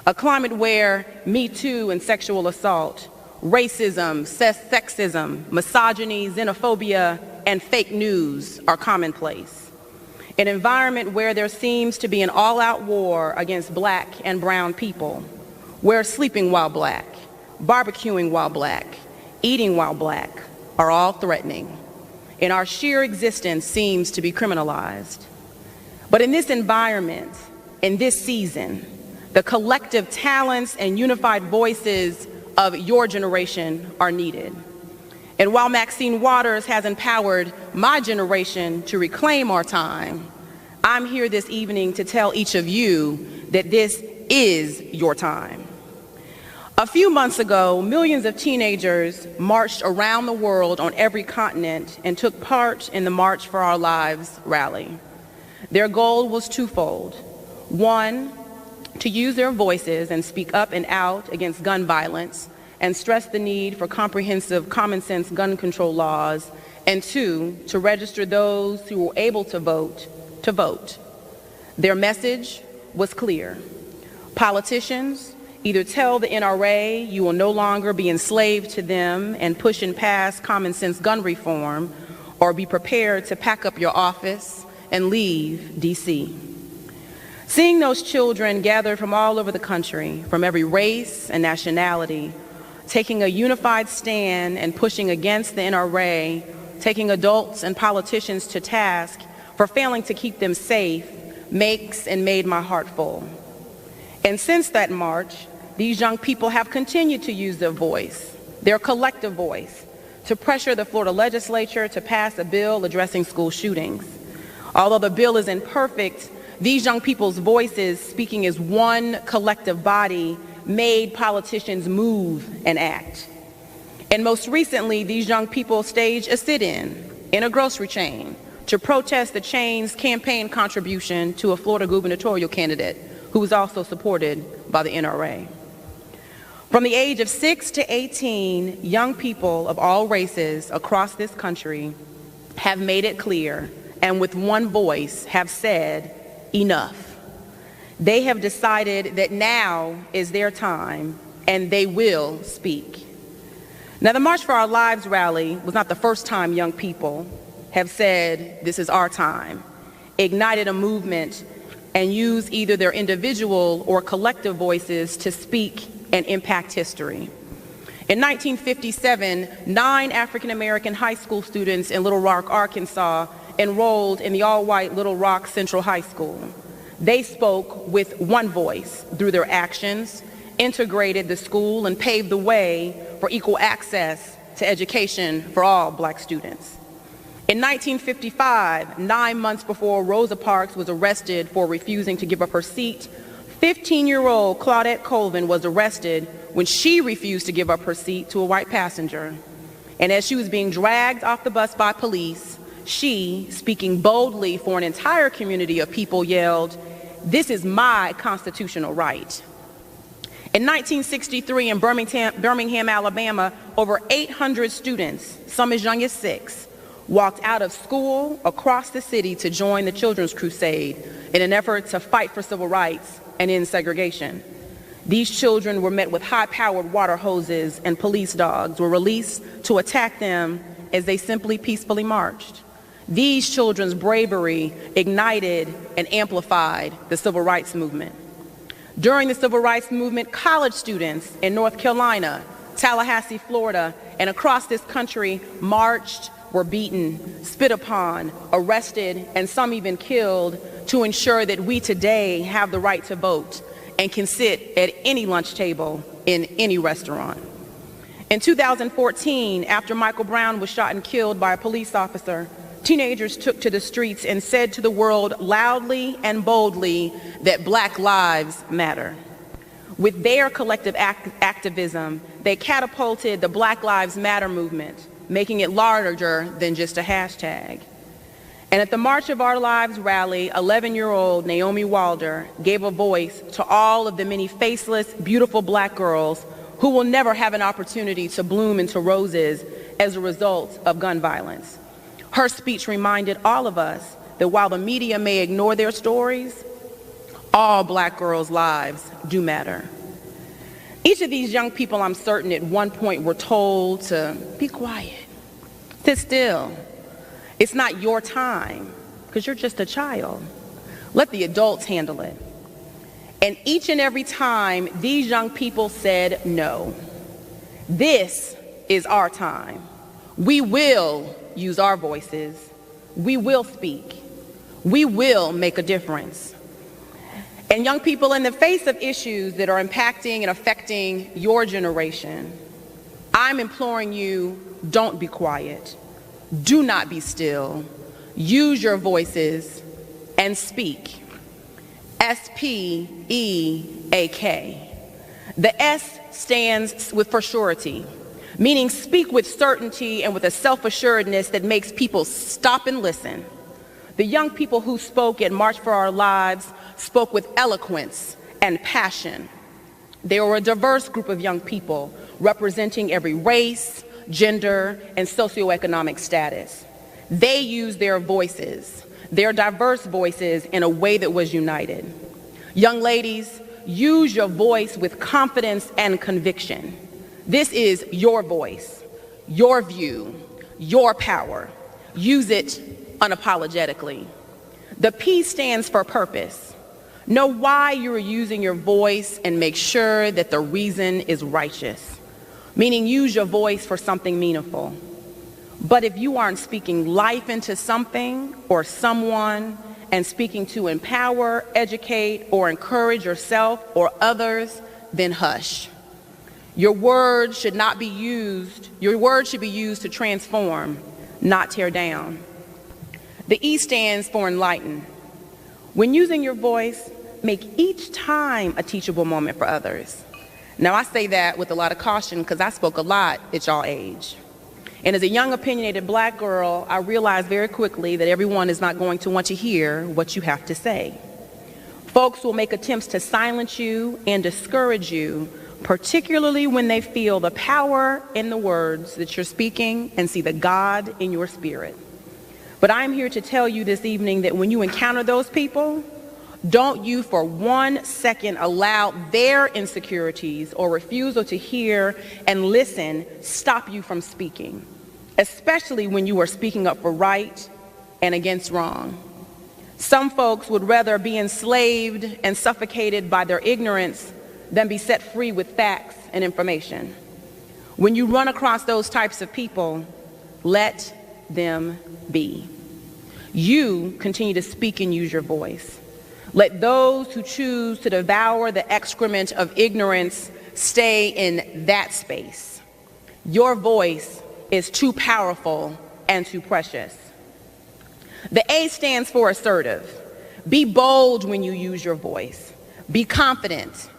A climate where Me Too and sexual assault, racism, sexism, misogyny, xenophobia, and fake news are commonplace. An environment where there seems to be an all-out war against black and brown people, where sleeping while black, barbecuing while black, eating while black are all threatening, and our sheer existence seems to be criminalized. But in this environment, in this season, the collective talents and unified voices of your generation are needed. And while Maxine Waters has empowered my generation to reclaim our time, I'm here this evening to tell each of you that this is your time. A few months ago, millions of teenagers marched around the world on every continent and took part in the March for Our Lives rally. Their goal was twofold. One, to use their voices and speak up and out against gun violence and stress the need for comprehensive common sense gun control laws. And two, to register those who were able to vote to vote. Their message was clear. Politicians, either tell the NRA you will no longer be enslaved to them and push and pass common sense gun reform, or be prepared to pack up your office and leave DC. Seeing those children gathered from all over the country, from every race and nationality, taking a unified stand and pushing against the NRA, taking adults and politicians to task for failing to keep them safe, makes and made my heart full. And since that march, these young people have continued to use their voice, their collective voice, to pressure the Florida legislature to pass a bill addressing school shootings. Although the bill is imperfect, these young people's voices, speaking as one collective body, made politicians move and act. And most recently, these young people staged a sit-in in a grocery chain to protest the chain's campaign contribution to a Florida gubernatorial candidate who was also supported by the NRA. From the age of 6 to 18, young people of all races across this country have made it clear and with one voice have said, enough. They have decided that now is their time and they will speak. Now, the March for Our Lives rally was not the first time young people have said, this is our time, ignited a movement, and used either their individual or collective voices to speak and impact history. In 1957, 9 African-American high school students in Little Rock, Arkansas, enrolled in the all-white Little Rock Central High School. They spoke with one voice through their actions, integrated the school, and paved the way for equal access to education for all black students. In 1955, 9 months before Rosa Parks was arrested for refusing to give up her seat, 15-year-old Claudette Colvin was arrested when she refused to give up her seat to a white passenger. And as she was being dragged off the bus by police, she, speaking boldly for an entire community of people, yelled, "This is my constitutional right." In 1963 in Birmingham, Alabama, over 800 students, some as young as 6, walked out of school across the city to join the Children's Crusade in an effort to fight for civil rights and end segregation. These children were met with high-powered water hoses, and police dogs were released to attack them as they simply peacefully marched. These children's bravery ignited and amplified the civil rights movement. During the civil rights movement, college students in North Carolina, Tallahassee, Florida, and across this country marched, were beaten, spit upon, arrested, and some even killed to ensure that we today have the right to vote and can sit at any lunch table in any restaurant. In 2014, after Michael Brown was shot and killed by a police officer, teenagers took to the streets and said to the world loudly and boldly that Black lives matter. With their collective activism, they catapulted the Black Lives Matter movement, making it larger than just a hashtag. And at the March of Our Lives rally, 11-year-old Naomi Wilder gave a voice to all of the many faceless, beautiful black girls who will never have an opportunity to bloom into roses as a result of gun violence. Her speech reminded all of us that while the media may ignore their stories, all black girls' lives do matter. Each of these young people, I'm certain, at one point were told to be quiet, sit still. It's not your time, because you're just a child. Let the adults handle it. And each and every time, these young people said no. This is our time. We will use our voices. We will speak. We will make a difference. And young people, in the face of issues that are impacting and affecting your generation, I'm imploring you, don't be quiet. Do not be still. Use your voices and speak. S-P-E-A-K. The S stands for surety, meaning speak with certainty and with a self-assuredness that makes people stop and listen. The young people who spoke at March for Our Lives spoke with eloquence and passion. They were a diverse group of young people representing every race, gender, and socioeconomic status. They used their voices, their diverse voices, in a way that was united. Young ladies, use your voice with confidence and conviction. This is your voice, your view, your power. Use it unapologetically. The P stands for purpose. Know why you are using your voice and make sure that the reason is righteous, meaning use your voice for something meaningful. But if you aren't speaking life into something or someone and speaking to empower, educate, or encourage yourself or others, then hush. Your words should be used to transform, not tear down. The E stands for enlighten. When using your voice, make each time a teachable moment for others. Now, I say that with a lot of caution because I spoke a lot at y'all age. And as a young, opinionated black girl, I realized very quickly that everyone is not going to want to hear what you have to say. Folks will make attempts to silence you and discourage you, particularly when they feel the power in the words that you're speaking and see the God in your spirit. But I'm here to tell you this evening that when you encounter those people, don't you for 1 second allow their insecurities or refusal to hear and listen stop you from speaking, especially when you are speaking up for right and against wrong. Some folks would rather be enslaved and suffocated by their ignorance than be set free with facts and information. When you run across those types of people, let them be. You continue to speak and use your voice. Let those who choose to devour the excrement of ignorance stay in that space. Your voice is too powerful and too precious. The A stands for assertive. Be bold when you use your voice. Be confident.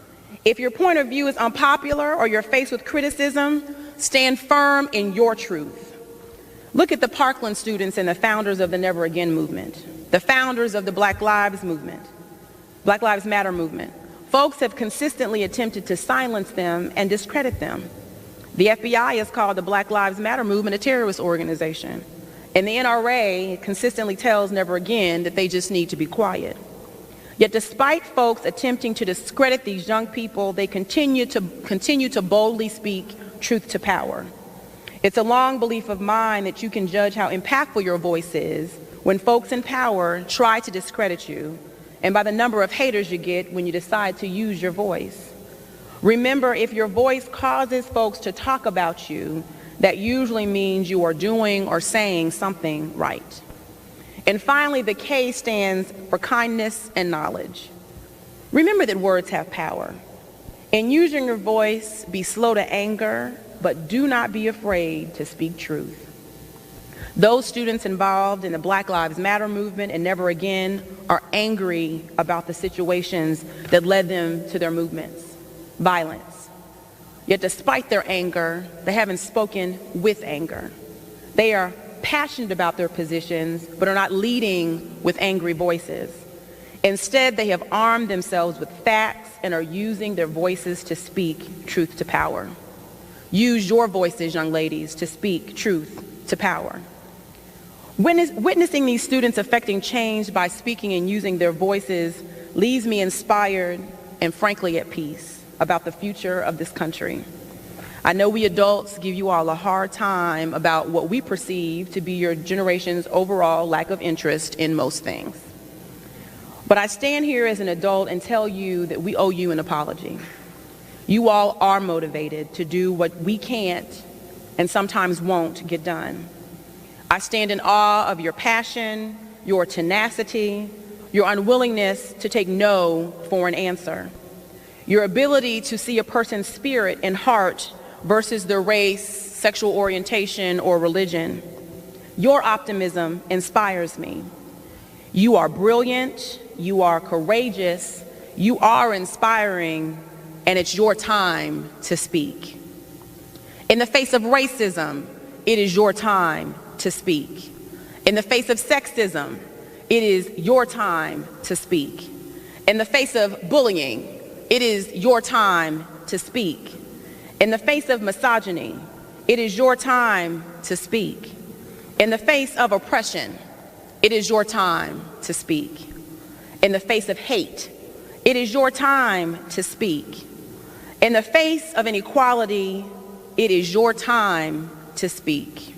If your point of view is unpopular or you're faced with criticism, stand firm in your truth. Look at the Parkland students and the founders of the Never Again movement, the founders of the Black Lives Matter movement. Folks have consistently attempted to silence them and discredit them. The FBI has called the Black Lives Matter movement a terrorist organization. And the NRA consistently tells Never Again that they just need to be quiet. Yet despite folks attempting to discredit these young people, they continue to boldly speak truth to power. It's a long belief of mine that you can judge how impactful your voice is when folks in power try to discredit you, and by the number of haters you get when you decide to use your voice. Remember, if your voice causes folks to talk about you, that usually means you are doing or saying something right. And finally, the K stands for kindness and knowledge. Remember that words have power. In using your voice, be slow to anger, but do not be afraid to speak truth. Those students involved in the Black Lives Matter movement and Never Again are angry about the situations that led them to their movements, violence. Yet despite their anger, they haven't spoken with anger. They are passionate about their positions, but are not leading with angry voices. Instead, they have armed themselves with facts and are using their voices to speak truth to power. Use your voices, young ladies, to speak truth to power. Witnessing these students affecting change by speaking and using their voices leaves me inspired and frankly at peace about the future of this country. I know we adults give you all a hard time about what we perceive to be your generation's overall lack of interest in most things. But I stand here as an adult and tell you that we owe you an apology. You all are motivated to do what we can't and sometimes won't get done. I stand in awe of your passion, your tenacity, your unwillingness to take no for an answer, your ability to see a person's spirit and heart versus their race, sexual orientation, or religion. Your optimism inspires me. You are brilliant, you are courageous, you are inspiring, and it's your time to speak. In the face of racism, it is your time to speak. In the face of sexism, it is your time to speak. In the face of bullying, it is your time to speak. In the face of misogyny, it is your time to speak. In the face of oppression, it is your time to speak. In the face of hate, it is your time to speak. In the face of inequality, it is your time to speak.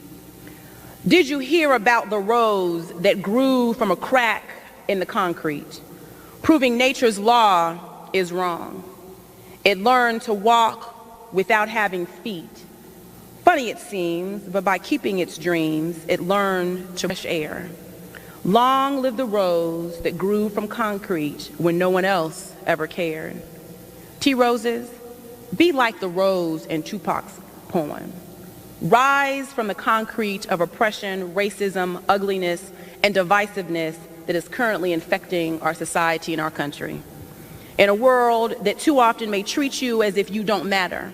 Did you hear about the rose that grew from a crack in the concrete? proving nature's law is wrong. It learned to walk without having feet. Funny it seems, but by keeping its dreams, it learned to fresh air. Long live the rose that grew from concrete when no one else ever cared. T. Roses, be like the rose in Tupac's poem. Rise from the concrete of oppression, racism, ugliness, and divisiveness that is currently infecting our society and our country. In a world that too often may treat you as if you don't matter,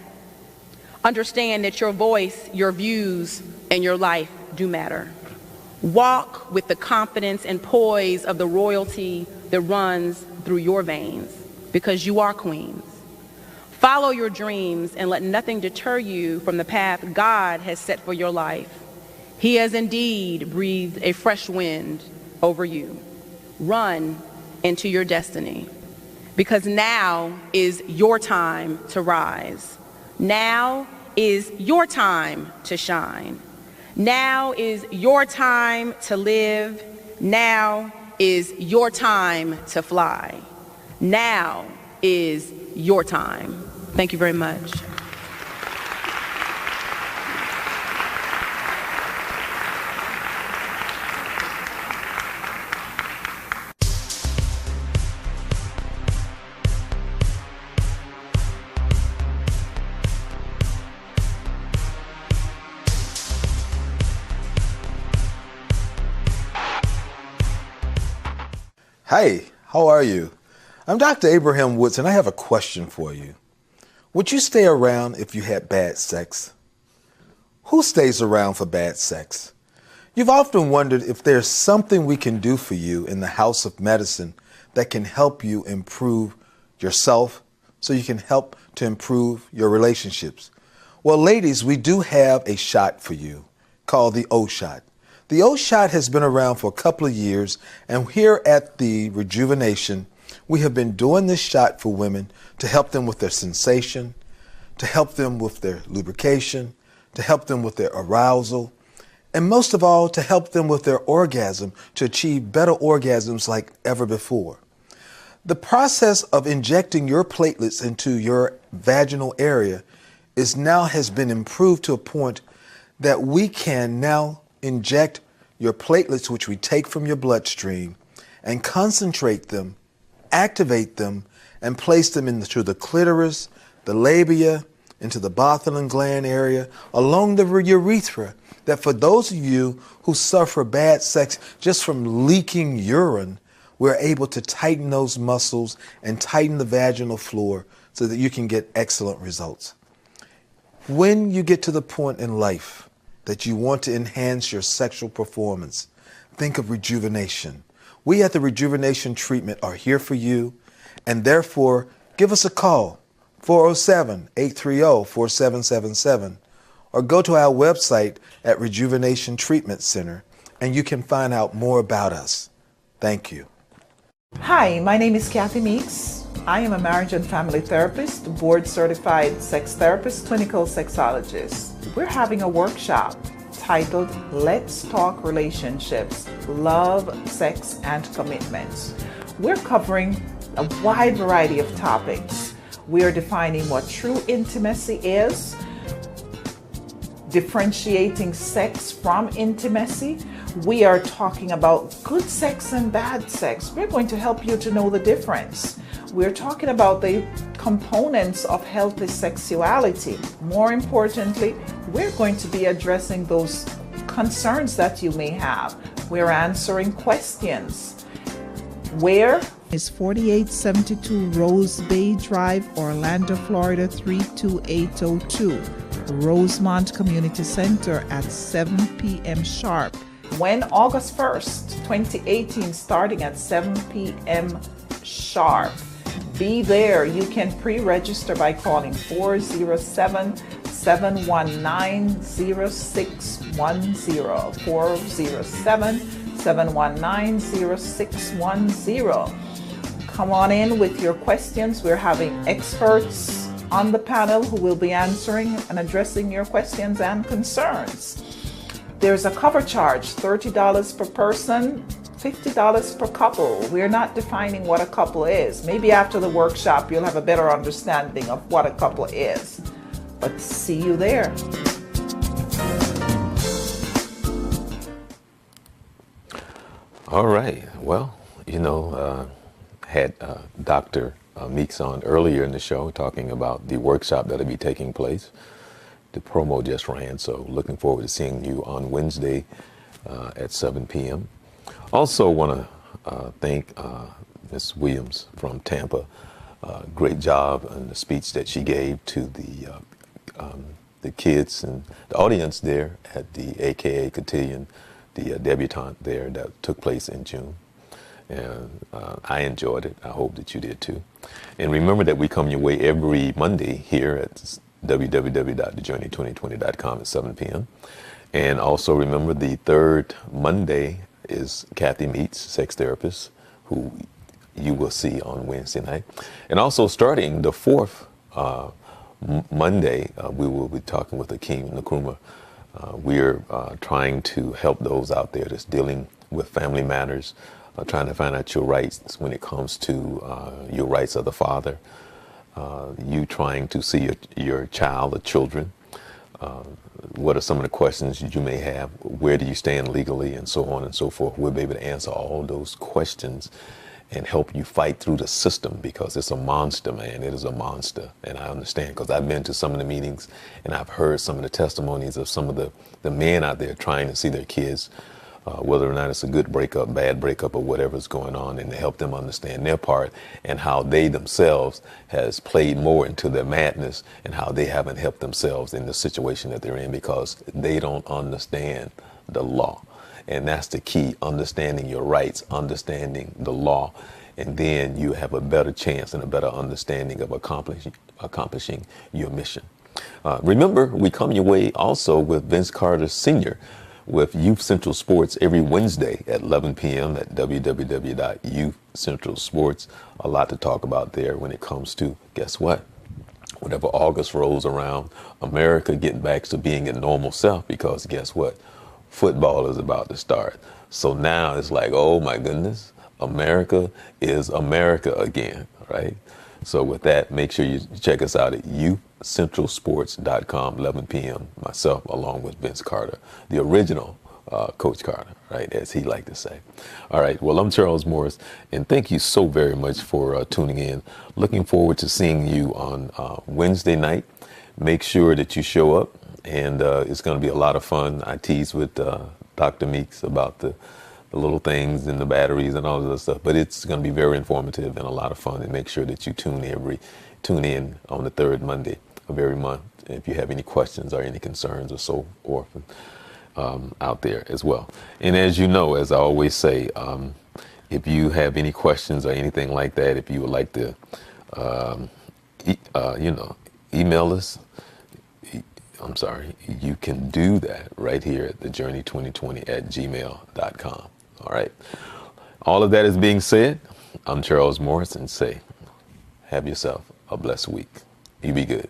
understand that your voice, your views, and your life do matter. Walk with the confidence and poise of the royalty that runs through your veins, because you are queens. Follow your dreams and let nothing deter you from the path God has set for your life. He has indeed breathed a fresh wind over you. Run into your destiny, because now is your time to rise. Now is your time to shine. Now is your time to live. Now is your time to fly. Now is your time. Thank you very much. Hi, how are you? I'm Dr. Abraham Woods, and I have a question for you. Would you stay around if you had bad sex? Who stays around for bad sex? You've often wondered if there's something we can do for you in the house of medicine that can help you improve yourself so you can help to improve your relationships. Well, ladies, we do have a shot for you called the O shot. The O shot has been around for a couple of years, and here at the Rejuvenation, we have been doing this shot for women to help them with their sensation, to help them with their lubrication, to help them with their arousal, and most of all, to help them with their orgasm, to achieve better orgasms like ever before. The process of injecting your platelets into your vaginal area has been improved to a point that we can now inject your platelets, which we take from your bloodstream, and concentrate them, activate them, and place them into the clitoris, the labia, into the Bartholin gland area, along the urethra, that for those of you who suffer bad sex just from leaking urine, we're able to tighten those muscles and tighten the vaginal floor so that you can get excellent results. When you get to the point in life that you want to enhance your sexual performance, think of Rejuvenation. We at the Rejuvenation Treatment are here for you, and therefore give us a call, 407-830-4777, or go to our website at Rejuvenation Treatment Center, and you can find out more about us. Thank you. Hi, my name is Kathy Meeks. I am a marriage and family therapist, board certified sex therapist, clinical sexologist. We're having a workshop titled Let's Talk Relationships, Love, Sex, and Commitment. We're covering a wide variety of topics. We are defining what true intimacy is, differentiating sex from intimacy. We are talking about good sex and bad sex. We're going to help you to know the difference. We're talking about the components of healthy sexuality. More importantly, we're going to be addressing those concerns that you may have. We're answering questions. Where is 4872 Rose Bay Drive, Orlando, Florida 32802. Rosemont Community Center at 7 p.m. sharp. When? August 1st, 2018, starting at 7 p.m. sharp. Be there. You can pre-register by calling 407-719-0610. 407-719-0610. Come on in with your questions. We're having experts on the panel who will be answering and addressing your questions and concerns. There's a cover charge, $30 per person, $50 per couple. We're not defining what a couple is. Maybe after the workshop, you'll have a better understanding of what a couple is. But see you there. All right. Well, had Dr. Meeks on earlier in the show talking about the workshop that'll be taking place. The promo just ran, so looking forward to seeing you on Wednesday at 7 p.m. Also want to thank Ms. Williams from Tampa. Great job on the speech that she gave to the kids and the audience there at the AKA Cotillion, the Debutante there that took place in June. And I enjoyed it. I hope that you did too. And remember that we come your way every Monday here at www.thejourney2020.com at 7 p.m. And also remember the third Monday is Kathy Meeks, sex therapist, who you will see on Wednesday night. And also starting the fourth Monday, we will be talking with Akeem Nkrumah. We're trying to help those out there that's dealing with family matters, trying to find out your rights when it comes to your rights of the father, you trying to see your child or children. What are some of the questions you may have? Where do you stand legally, and so on and so forth? We'll be able to answer all those questions and help you fight through the system, because it's a monster, man. It is a monster. And I understand, because I've been to some of the meetings and I've heard some of the testimonies of some of the men out there trying to see their kids, whether or not it's a good breakup, bad breakup, or whatever's going on, and to help them understand their part and how they themselves has played more into their madness and how they haven't helped themselves in the situation that they're in because they don't understand the law. And that's the key, understanding your rights, understanding the law, and then you have a better chance and a better understanding of accomplishing your mission. Remember, we come your way also with Vince Carter Sr. with Youth Central Sports every Wednesday at 11 p.m. at www.youthcentralsports. A lot to talk about there when it comes to, guess what? Whenever August rolls around, America getting back to being a normal self, because guess what? Football is about to start. So now it's like, oh my goodness, America is America again, right? So with that, make sure you check us out at youthcentralsports.com, 11 p.m. Myself, along with Vince Carter, the original Coach Carter, right, as he liked to say. All right, well, I'm Charles Morris, and thank you so very much for tuning in. Looking forward to seeing you on Wednesday night. Make sure that you show up, and it's going to be a lot of fun. I teased with Dr. Meeks about the little things and the batteries and all of that stuff, but it's going to be very informative and a lot of fun. And make sure that you tune in on the third Monday of every month if you have any questions or any concerns or so forth out there as well. And as you know, as I always say, if you have any questions or anything like that, if you would like to, email us, you can do that right here at thejourney2020@gmail.com. All right. All of that is being said. I'm Charles Morris, and say, have yourself a blessed week. You be good.